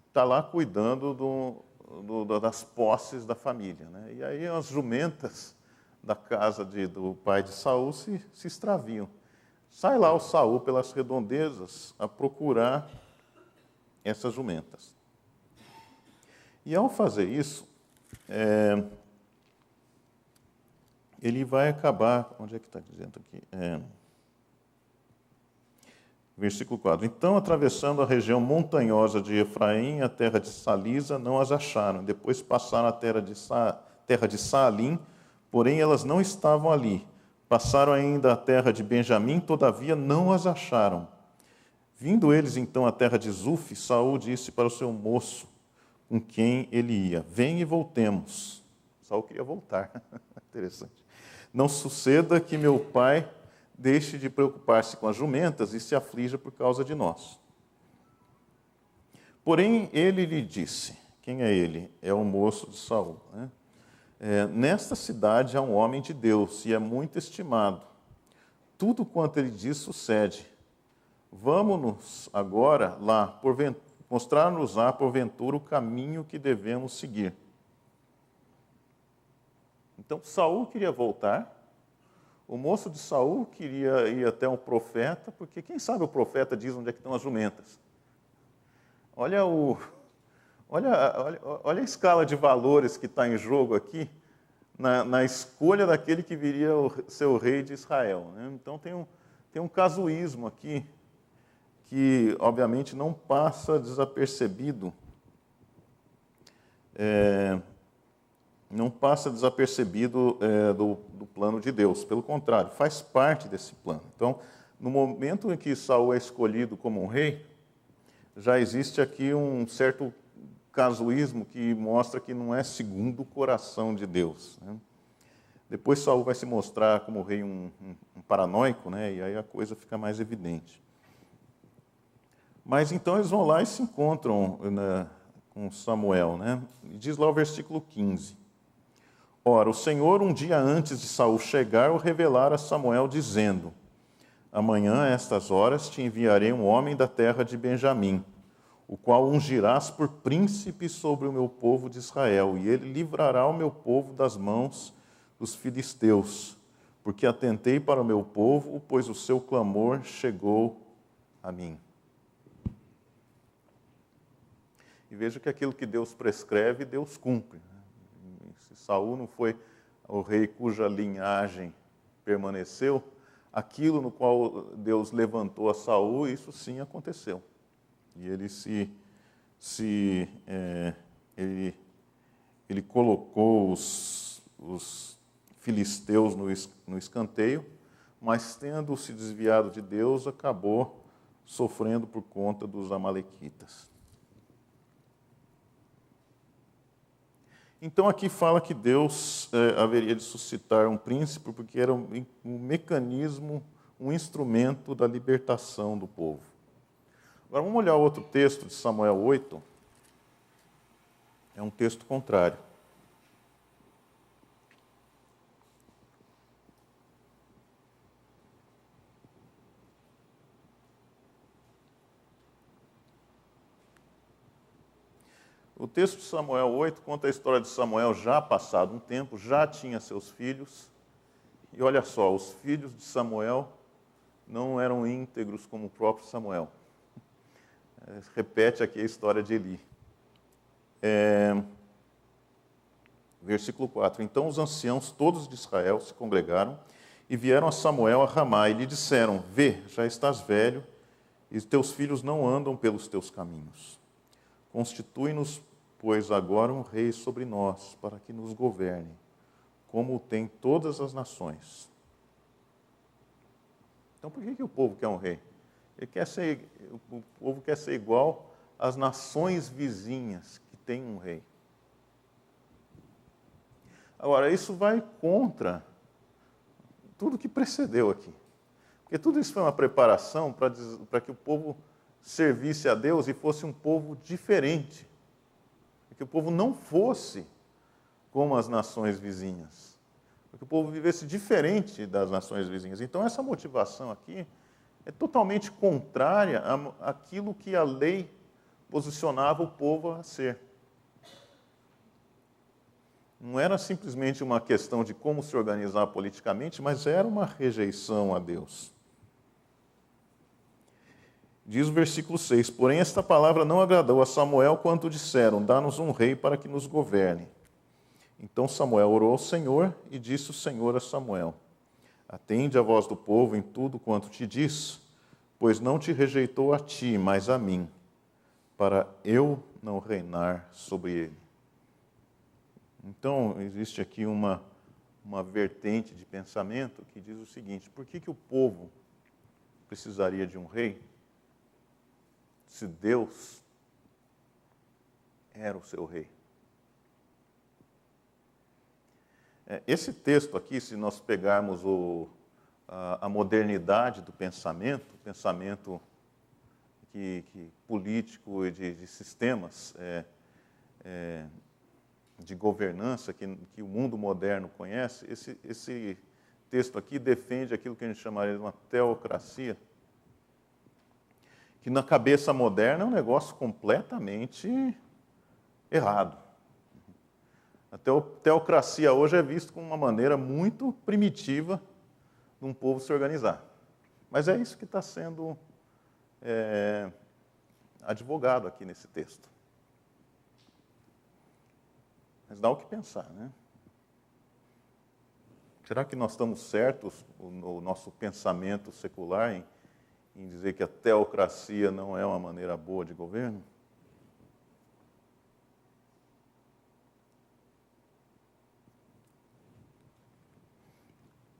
está lá cuidando das posses da família, né? E aí as jumentas da casa do pai de Saul se extraviam. Sai lá o Saul pelas redondezas a procurar essas jumentas. E ao fazer isso, ele vai acabar... Onde é que está dizendo aqui? Versículo 4. Então, atravessando a região montanhosa de Efraim, a terra de Salisa, não as acharam. Depois passaram a terra de Saalim, porém elas não estavam ali. Passaram ainda a terra de Benjamim, todavia não as acharam. Vindo eles então à terra de Zuf, Saul disse para o seu moço, com quem ele ia: vem e voltemos. Saul queria voltar. Interessante. Não suceda que meu pai deixe de preocupar-se com as jumentas e se aflija por causa de nós. Porém, ele lhe disse: quem é ele? É o moço de Saul, né? Nesta cidade há um homem de Deus e é muito estimado. Tudo quanto ele diz sucede. Vamos-nos agora lá, mostrar-nos-á porventura o caminho que devemos seguir. Então Saul queria voltar, o moço de Saul queria ir até um profeta, porque quem sabe o profeta diz onde é que estão as jumentas. Olha a escala de valores que está em jogo aqui, na escolha daquele que viria ser o rei de Israel, né? Então tem um casuísmo aqui, que obviamente não passa desapercebido, do plano de Deus. Pelo contrário, faz parte desse plano. Então, no momento em que Saul é escolhido como um rei, já existe aqui um certo casuísmo que mostra que não é segundo o coração de Deus, né? Depois Saul vai se mostrar como rei um paranoico, né? E aí a coisa fica mais evidente. Mas então eles vão lá e se encontram com Samuel, né? E diz lá o versículo 15. Ora, o Senhor, um dia antes de Saul chegar, o revelara a Samuel, dizendo: amanhã, a estas horas, te enviarei um homem da terra de Benjamim, o qual ungirás por príncipe sobre o meu povo de Israel, e ele livrará o meu povo das mãos dos filisteus, porque atentei para o meu povo, pois o seu clamor chegou a mim. E veja que aquilo que Deus prescreve, Deus cumpre. Se Saul não foi o rei cuja linhagem permaneceu, aquilo no qual Deus levantou a Saul, isso sim aconteceu. E ele colocou os filisteus no escanteio, mas tendo se desviado de Deus, acabou sofrendo por conta dos amalequitas. Então aqui fala que Deus haveria de suscitar um príncipe, porque era um mecanismo, um instrumento da libertação do povo. Agora vamos olhar outro texto de Samuel 8. É um texto contrário. O texto de Samuel 8 conta a história de Samuel já passado um tempo, já tinha seus filhos. E olha só, os filhos de Samuel não eram íntegros como o próprio Samuel. Repete aqui a história de Eli. Versículo 4. Então os anciãos todos de Israel se congregaram e vieram a Samuel a Ramá e lhe disseram: Vê, já estás velho e teus filhos não andam pelos teus caminhos. Constitui-nos, pois, agora um rei sobre nós, para que nos governe, como o tem todas as nações. Então, por que o povo quer um rei? O povo quer ser igual às nações vizinhas que têm um rei. Agora, isso vai contra tudo que precedeu aqui. Porque tudo isso foi uma preparação para que o povo servisse a Deus e fosse um povo diferente. Para que o povo não fosse como as nações vizinhas. Para que o povo vivesse diferente das nações vizinhas. Então, essa motivação aqui é totalmente contrária àquilo que a lei posicionava o povo a ser. Não era simplesmente uma questão de como se organizar politicamente, mas era uma rejeição a Deus. Diz o versículo 6, porém esta palavra não agradou a Samuel quanto disseram, dá-nos um rei para que nos governe. Então Samuel orou ao Senhor e disse o Senhor a Samuel, atende a voz do povo em tudo quanto te diz, pois não te rejeitou a ti, mas a mim, para eu não reinar sobre ele. Então existe aqui uma vertente de pensamento que diz o seguinte, por que o povo precisaria de um rei? Se Deus era o seu rei. Esse texto aqui, se nós pegarmos a modernidade do pensamento, o pensamento político e de sistemas de governança que o mundo moderno conhece, esse texto aqui defende aquilo que a gente chamaria de uma teocracia, que na cabeça moderna é um negócio completamente errado. A teocracia hoje é vista como uma maneira muito primitiva de um povo se organizar. Mas é isso que está sendo advogado aqui nesse texto. Mas dá o que pensar, né? Será que nós estamos certos no nosso pensamento secular em dizer que a teocracia não é uma maneira boa de governo?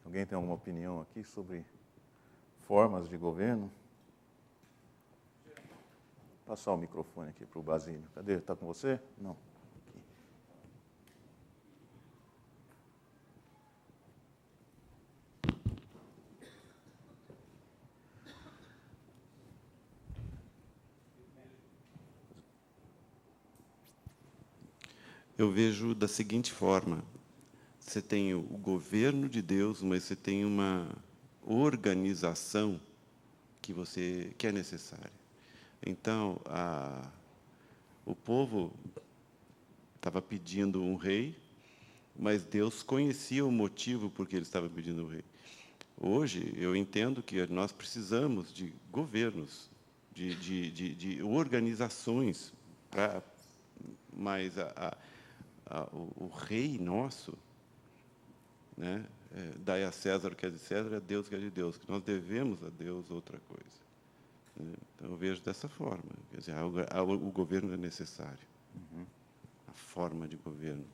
Alguém tem alguma opinião aqui sobre formas de governo? Vou passar o microfone aqui para o Basílio. Cadê? Está com você? Não. Aqui. Eu vejo da seguinte forma: você tem o governo de Deus, mas você tem uma organização que é necessária. Então, o povo estava pedindo um rei, mas Deus conhecia o motivo por que ele estava pedindo um rei. Hoje, eu entendo que nós precisamos de governos, de organizações mas o rei nosso, né, dai a César o que é de César, a Deus o que é de Deus, que nós devemos a Deus outra coisa. Né? Então, eu vejo dessa forma. Quer dizer, o governo é necessário. A forma de governo.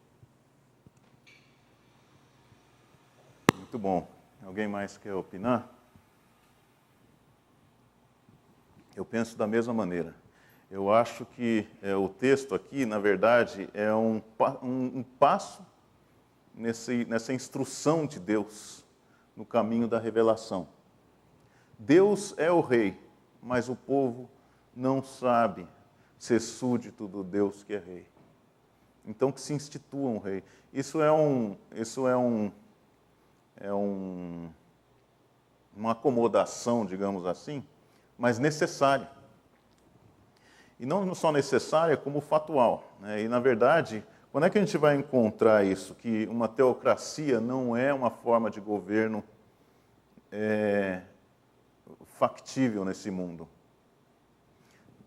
Muito bom. Alguém mais quer opinar? Eu penso da mesma maneira. Eu acho que o texto aqui, na verdade, é um passo nessa instrução de Deus no caminho da revelação. Deus é o rei, mas o povo não sabe ser súdito do Deus que é rei. Então, que se institua um rei. Isso é uma acomodação, digamos assim, mas necessária. E não só necessária, como fatual. Né? E, na verdade, quando é que a gente vai encontrar isso? Que uma teocracia não é uma forma de governo factível nesse mundo.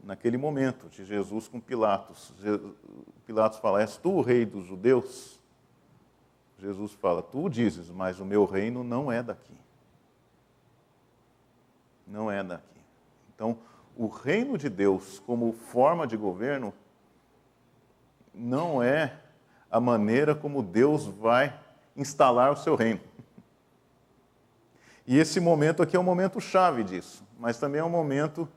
Naquele momento de Jesus com Pilatos. Pilatos fala, és tu o rei dos judeus? Jesus fala, tu o dizes, mas o meu reino não é daqui. Não é daqui. Então, o reino de Deus como forma de governo não é a maneira como Deus vai instalar o seu reino. E esse momento aqui é um momento chave disso, mas também é um momento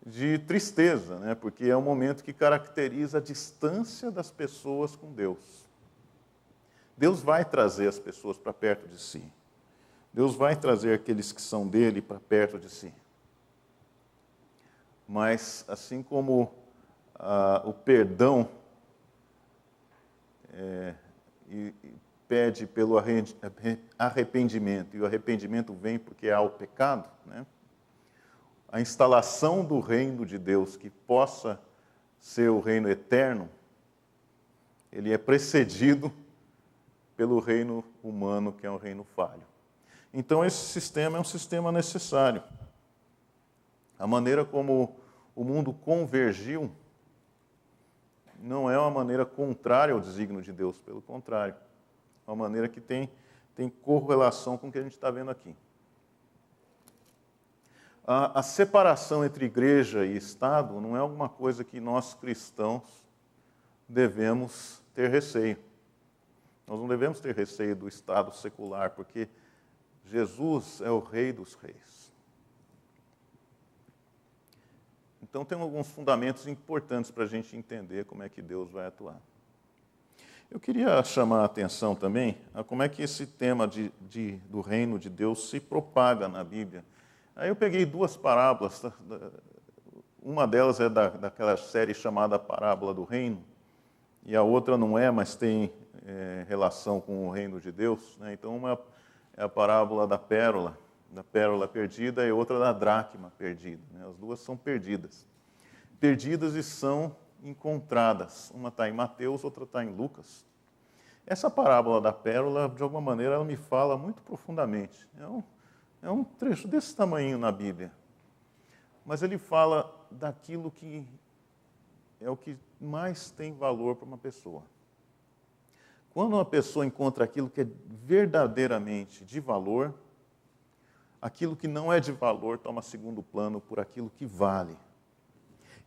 de tristeza, né? Porque é um momento que caracteriza a distância das pessoas com Deus. Deus vai trazer as pessoas para perto de si. Deus vai trazer aqueles que são dele para perto de si. Mas, assim como o perdão pede pelo arrependimento, e o arrependimento vem porque há o pecado, né? A instalação do reino de Deus, que possa ser o reino eterno, ele é precedido pelo reino humano, que é um reino falho. Então, esse sistema é um sistema necessário. A maneira como o mundo convergiu não é uma maneira contrária ao desígnio de Deus, pelo contrário. É uma maneira que tem correlação com o que a gente está vendo aqui. A separação entre igreja e Estado não é alguma coisa que nós cristãos devemos ter receio. Nós não devemos ter receio do Estado secular, porque Jesus é o Rei dos Reis. Então, tem alguns fundamentos importantes para a gente entender como é que Deus vai atuar. Eu queria chamar a atenção também a como é que esse tema do reino de Deus se propaga na Bíblia. Aí eu peguei duas parábolas, uma delas é daquela série chamada Parábola do Reino, e a outra não é, mas tem relação com o reino de Deus. Né? Então, uma é a parábola da pérola perdida, e outra da dracma perdida. Né? As duas são perdidas. Perdidas e são encontradas. Uma está em Mateus, outra está em Lucas. Essa parábola da pérola, de alguma maneira, ela me fala muito profundamente. É um trecho desse tamanho na Bíblia. Mas ele fala daquilo que é o que mais tem valor para uma pessoa. Quando uma pessoa encontra aquilo que é verdadeiramente de valor, aquilo que não é de valor toma segundo plano por aquilo que vale.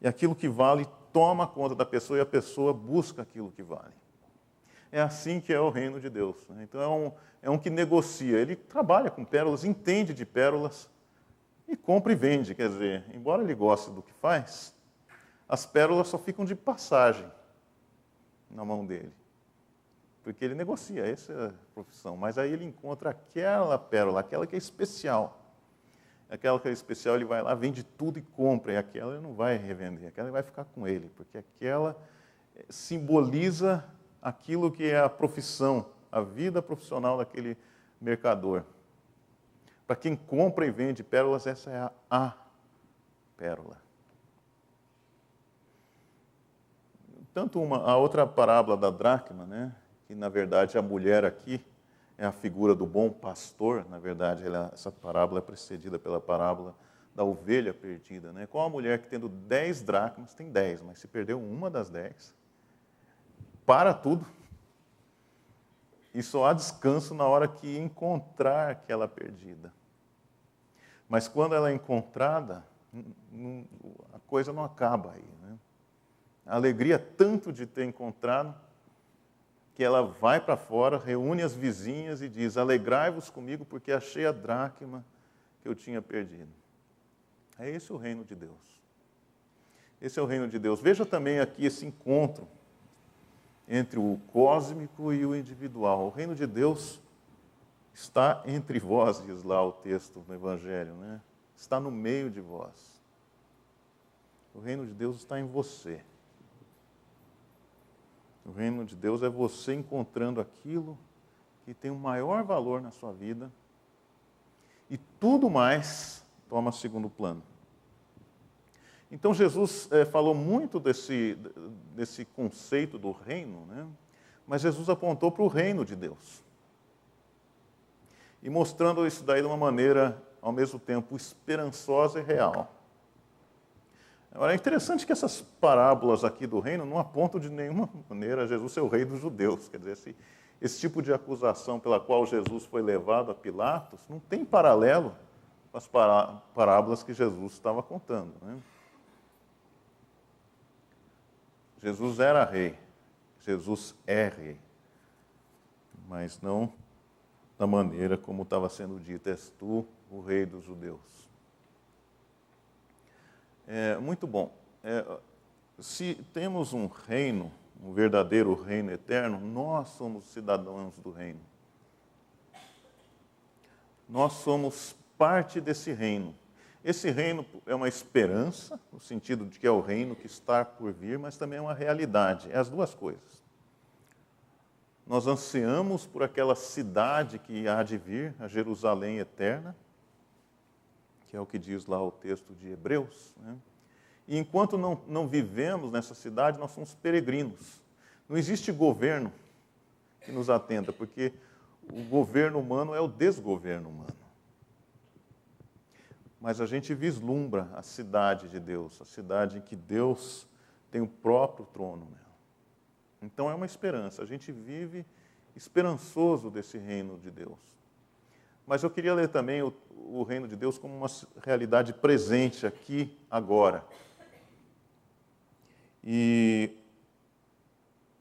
E aquilo que vale toma conta da pessoa e a pessoa busca aquilo que vale. É assim que é o reino de Deus. Então, é um que negocia. Ele trabalha com pérolas, entende de pérolas e compra e vende. Quer dizer, embora ele goste do que faz, as pérolas só ficam de passagem na mão dele. Porque ele negocia, essa é a profissão. Mas aí ele encontra aquela pérola, aquela que é especial. Aquela que é especial, ele vai lá, vende tudo e compra. E aquela ele não vai revender, aquela ele vai ficar com ele. Porque aquela simboliza aquilo que é a profissão, a vida profissional daquele mercador. Para quem compra e vende pérolas, essa é a pérola. Tanto a outra parábola da dracma, né? Que na verdade a mulher aqui é a figura do bom pastor. Na verdade, essa parábola é precedida pela parábola da ovelha perdida. Né? Qual a mulher que tendo 10 dracmas, tem 10, mas se perdeu uma das 10, para tudo e só há descanso na hora que encontrar aquela perdida. Mas quando ela é encontrada, a coisa não acaba aí, né? A alegria tanto de ter encontrado, que ela vai para fora, reúne as vizinhas e diz: alegrai-vos comigo, porque achei a dracma que eu tinha perdido. É esse o reino de Deus. Esse é o reino de Deus. Veja também aqui esse encontro entre o cósmico e o individual. O reino de Deus está entre vós, diz lá o texto no Evangelho, né? Está no meio de vós. O reino de Deus está em você. O reino de Deus é você encontrando aquilo que tem o maior valor na sua vida e tudo mais toma segundo plano. Então Jesus falou muito desse conceito do reino, né? Mas Jesus apontou para o reino de Deus. E mostrando isso daí de uma maneira, ao mesmo tempo, esperançosa e real. Agora, é interessante que essas parábolas aqui do reino não apontam de nenhuma maneira a Jesus ser o rei dos judeus. Quer dizer, esse tipo de acusação pela qual Jesus foi levado a Pilatos não tem paralelo com as parábolas que Jesus estava contando, né? Jesus era rei, Jesus é rei, mas não da maneira como estava sendo dito: és tu o rei dos judeus. Muito bom. Se temos um reino, um verdadeiro reino eterno, nós somos cidadãos do reino. Nós somos parte desse reino. Esse reino é uma esperança, no sentido de que é o reino que está por vir, mas também é uma realidade. É as duas coisas. Nós ansiamos por aquela cidade que há de vir, a Jerusalém eterna, que é o que diz lá o texto de Hebreus, né? E enquanto não vivemos nessa cidade, nós somos peregrinos. Não existe governo que nos atenda, porque o governo humano é o desgoverno humano. Mas a gente vislumbra a cidade de Deus, a cidade em que Deus tem o próprio trono nela. Então é uma esperança, a gente vive esperançoso desse reino de Deus. Mas eu queria ler também o reino de Deus como uma realidade presente aqui, agora. E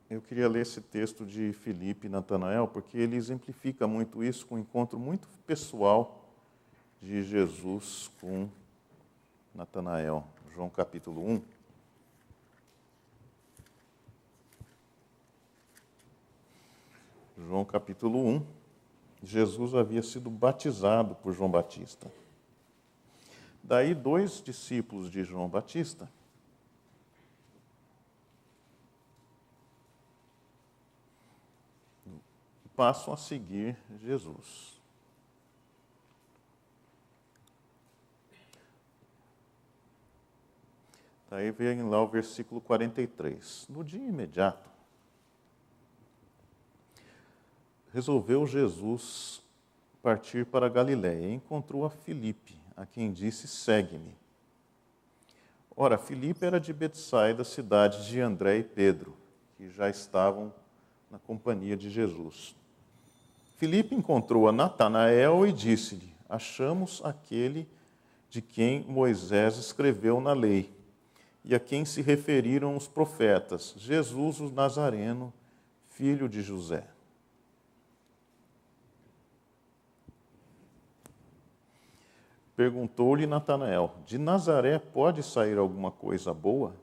eu queria ler esse texto de Filipe e Natanael, porque ele exemplifica muito isso com um encontro muito pessoal de Jesus com Natanael. João capítulo 1. João capítulo 1. Jesus havia sido batizado por João Batista. Daí 2 discípulos de João Batista passam a seguir Jesus. Daí vem lá o versículo 43. No dia imediato, resolveu Jesus partir para a Galiléia e encontrou a Filipe, a quem disse: segue-me. Ora, Filipe era de Betsaida, cidade de André e Pedro, que já estavam na companhia de Jesus. Filipe encontrou a Natanael e disse-lhe: achamos aquele de quem Moisés escreveu na lei, e a quem se referiram os profetas, Jesus o Nazareno, filho de José. Perguntou-lhe Natanael: de Nazaré pode sair alguma coisa boa?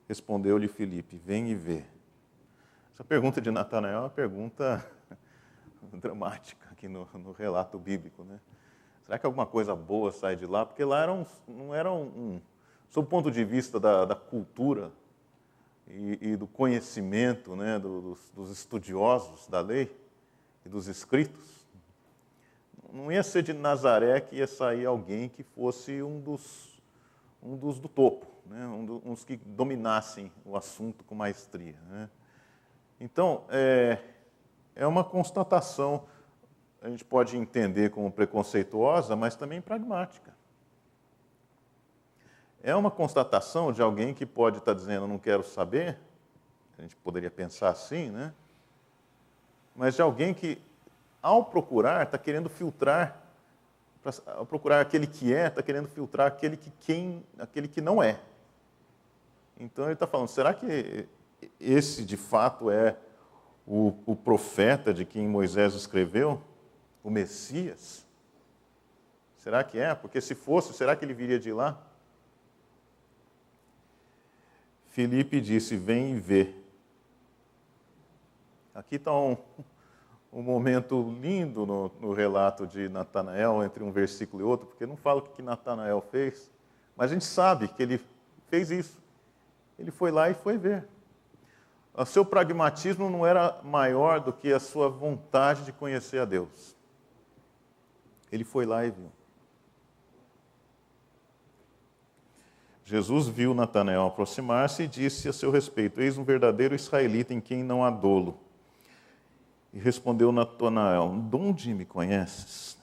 Respondeu-lhe Filipe: vem e vê. Essa pergunta de Natanael é uma pergunta dramática aqui no relato bíblico, né? Será que alguma coisa boa sai de lá? Porque lá não era sob o ponto de vista da cultura e do conhecimento, né, dos estudiosos da lei e dos escritos, não ia ser de Nazaré que ia sair alguém que fosse um dos do topo, né, uns que dominassem o assunto com maestria, né? Então, é uma constatação, a gente pode entender como preconceituosa, mas também pragmática. É uma constatação de alguém que pode estar dizendo: não quero saber, a gente poderia pensar assim, né? Mas de alguém que, ao procurar, está querendo filtrar, ao procurar aquele que é, está querendo filtrar aquele que não é. Então ele está falando, será que esse de fato é o profeta de quem Moisés escreveu? O Messias? Será que é? Porque se fosse, será que ele viria de lá? Filipe disse, vem e vê. Aqui está um momento lindo no relato de Natanael, entre um versículo e outro, porque não fala o que Natanael fez, mas a gente sabe que ele fez isso. Ele foi lá e foi ver. O seu pragmatismo não era maior do que a sua vontade de conhecer a Deus. Ele foi lá e viu. Jesus viu Natanael aproximar-se e disse a seu respeito, eis um verdadeiro israelita em quem não há dolo. E respondeu Natanael, de onde me conheces?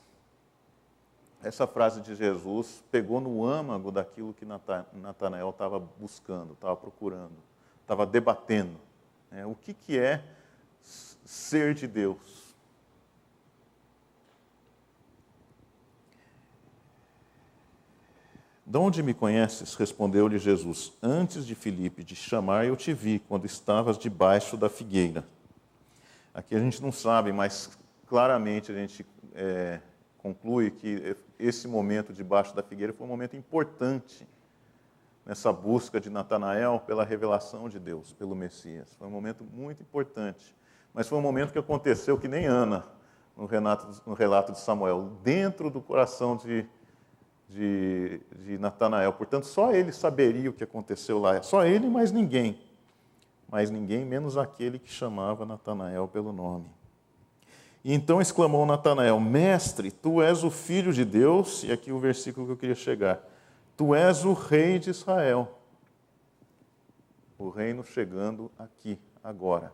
Essa frase de Jesus pegou no âmago daquilo que Natanael estava buscando, estava procurando, estava debatendo. O que é ser de Deus? De onde me conheces? Respondeu-lhe Jesus. Antes de Filipe te chamar, eu te vi, quando estavas debaixo da figueira. Aqui a gente não sabe, mas claramente a gente conclui que esse momento debaixo da figueira foi um momento importante nessa busca de Natanael pela revelação de Deus, pelo Messias. Foi um momento muito importante. Mas foi um momento que aconteceu que nem Ana, no relato de Samuel, dentro do coração de Natanael. Portanto, só ele saberia o que aconteceu lá. Só ele, mais ninguém. Mas ninguém menos aquele que chamava Natanael pelo nome. E então exclamou Natanael, mestre, tu és o Filho de Deus, e aqui o versículo que eu queria chegar, tu és o Rei de Israel. O reino chegando aqui, agora.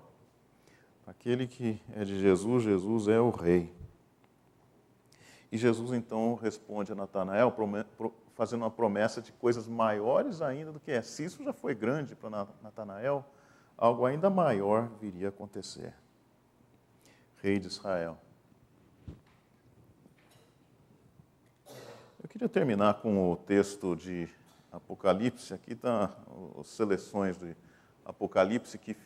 Aquele que é de Jesus, Jesus é o Rei. E Jesus então responde a Natanael, fazendo uma promessa de coisas maiores ainda do que é. Se isso já foi grande para Natanael, algo ainda maior viria a acontecer. Rei de Israel. Eu queria terminar com o texto de Apocalipse. Aqui estão as seleções de Apocalipse que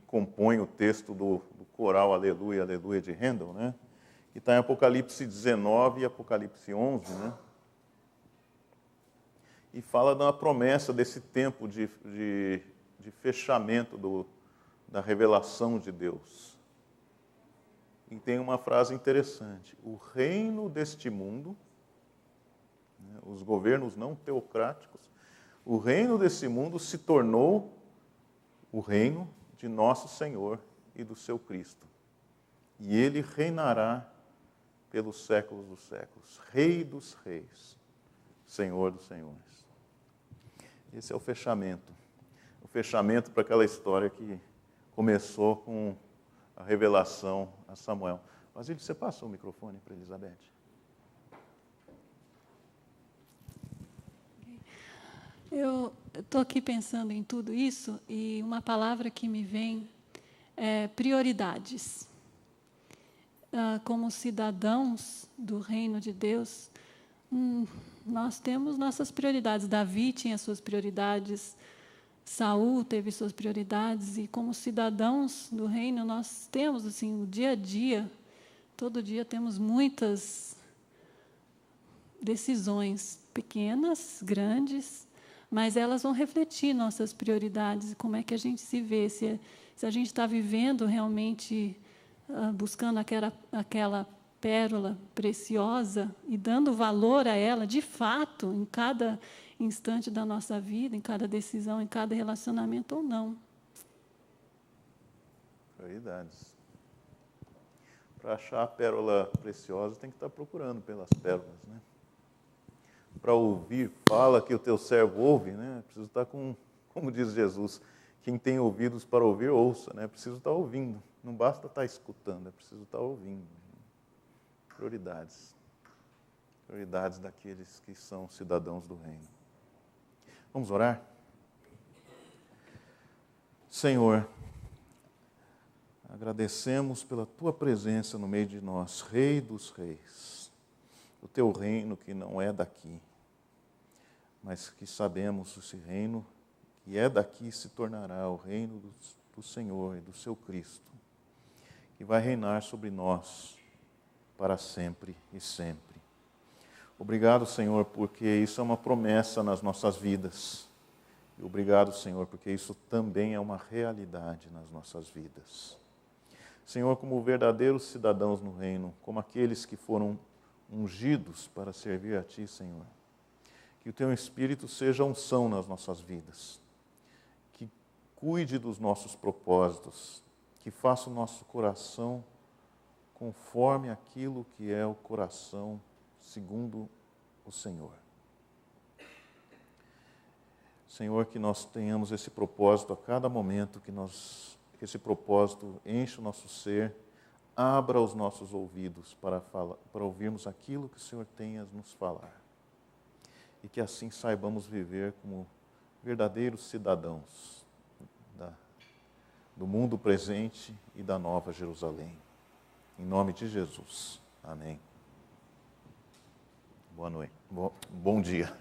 compõem o texto do coral Aleluia, Aleluia de Handel, né? Que está em Apocalipse 19 e Apocalipse 11, né? E fala da promessa desse tempo de fechamento da revelação de Deus. E tem uma frase interessante. O reino deste mundo, né, os governos não teocráticos, o reino desse mundo se tornou o reino de nosso Senhor e do seu Cristo. E ele reinará pelos séculos dos séculos. Rei dos reis, Senhor dos senhores. Esse é o fechamento. O fechamento para aquela história que começou com a revelação a Samuel. Basílio, você passa o microfone para Elizabeth. Eu estou aqui pensando em tudo isso e uma palavra que me vem é prioridades. Como cidadãos do reino de Deus, nós temos nossas prioridades. Davi tinha suas prioridades, Saul teve suas prioridades, e como cidadãos do reino, nós temos assim, o dia a dia, todo dia temos muitas decisões, pequenas, grandes, mas elas vão refletir nossas prioridades e como é que a gente se vê, se a gente está vivendo realmente buscando aquela pérola preciosa e dando valor a ela, de fato, em cada instante da nossa vida, em cada decisão, em cada relacionamento ou não. Prioridades. Para achar a pérola preciosa, tem que estar procurando pelas pérolas, né? Para ouvir, fala que o teu servo ouve, né? Preciso estar como diz Jesus, quem tem ouvidos para ouvir, ouça, né? Preciso estar ouvindo. Não basta estar escutando, é preciso estar ouvindo. Prioridades. Prioridades daqueles que são cidadãos do reino. Vamos orar? Senhor, agradecemos pela tua presença no meio de nós, Rei dos Reis, o teu reino que não é daqui, mas que sabemos esse reino que é daqui se tornará o reino do Senhor e do seu Cristo, que vai reinar sobre nós para sempre e sempre. Obrigado, Senhor, porque isso é uma promessa nas nossas vidas. E obrigado, Senhor, porque isso também é uma realidade nas nossas vidas. Senhor, como verdadeiros cidadãos no reino, como aqueles que foram ungidos para servir a Ti, Senhor, que o Teu Espírito seja unção nas nossas vidas, que cuide dos nossos propósitos, que faça o nosso coração conforme aquilo que é o coração segundo o Senhor. Senhor, que nós tenhamos esse propósito a cada momento, que esse propósito enche o nosso ser, abra os nossos ouvidos para ouvirmos aquilo que o Senhor tem a nos falar. E que assim saibamos viver como verdadeiros cidadãos do mundo presente e da Nova Jerusalém. Em nome de Jesus. Amém. Boa noite. Bom dia.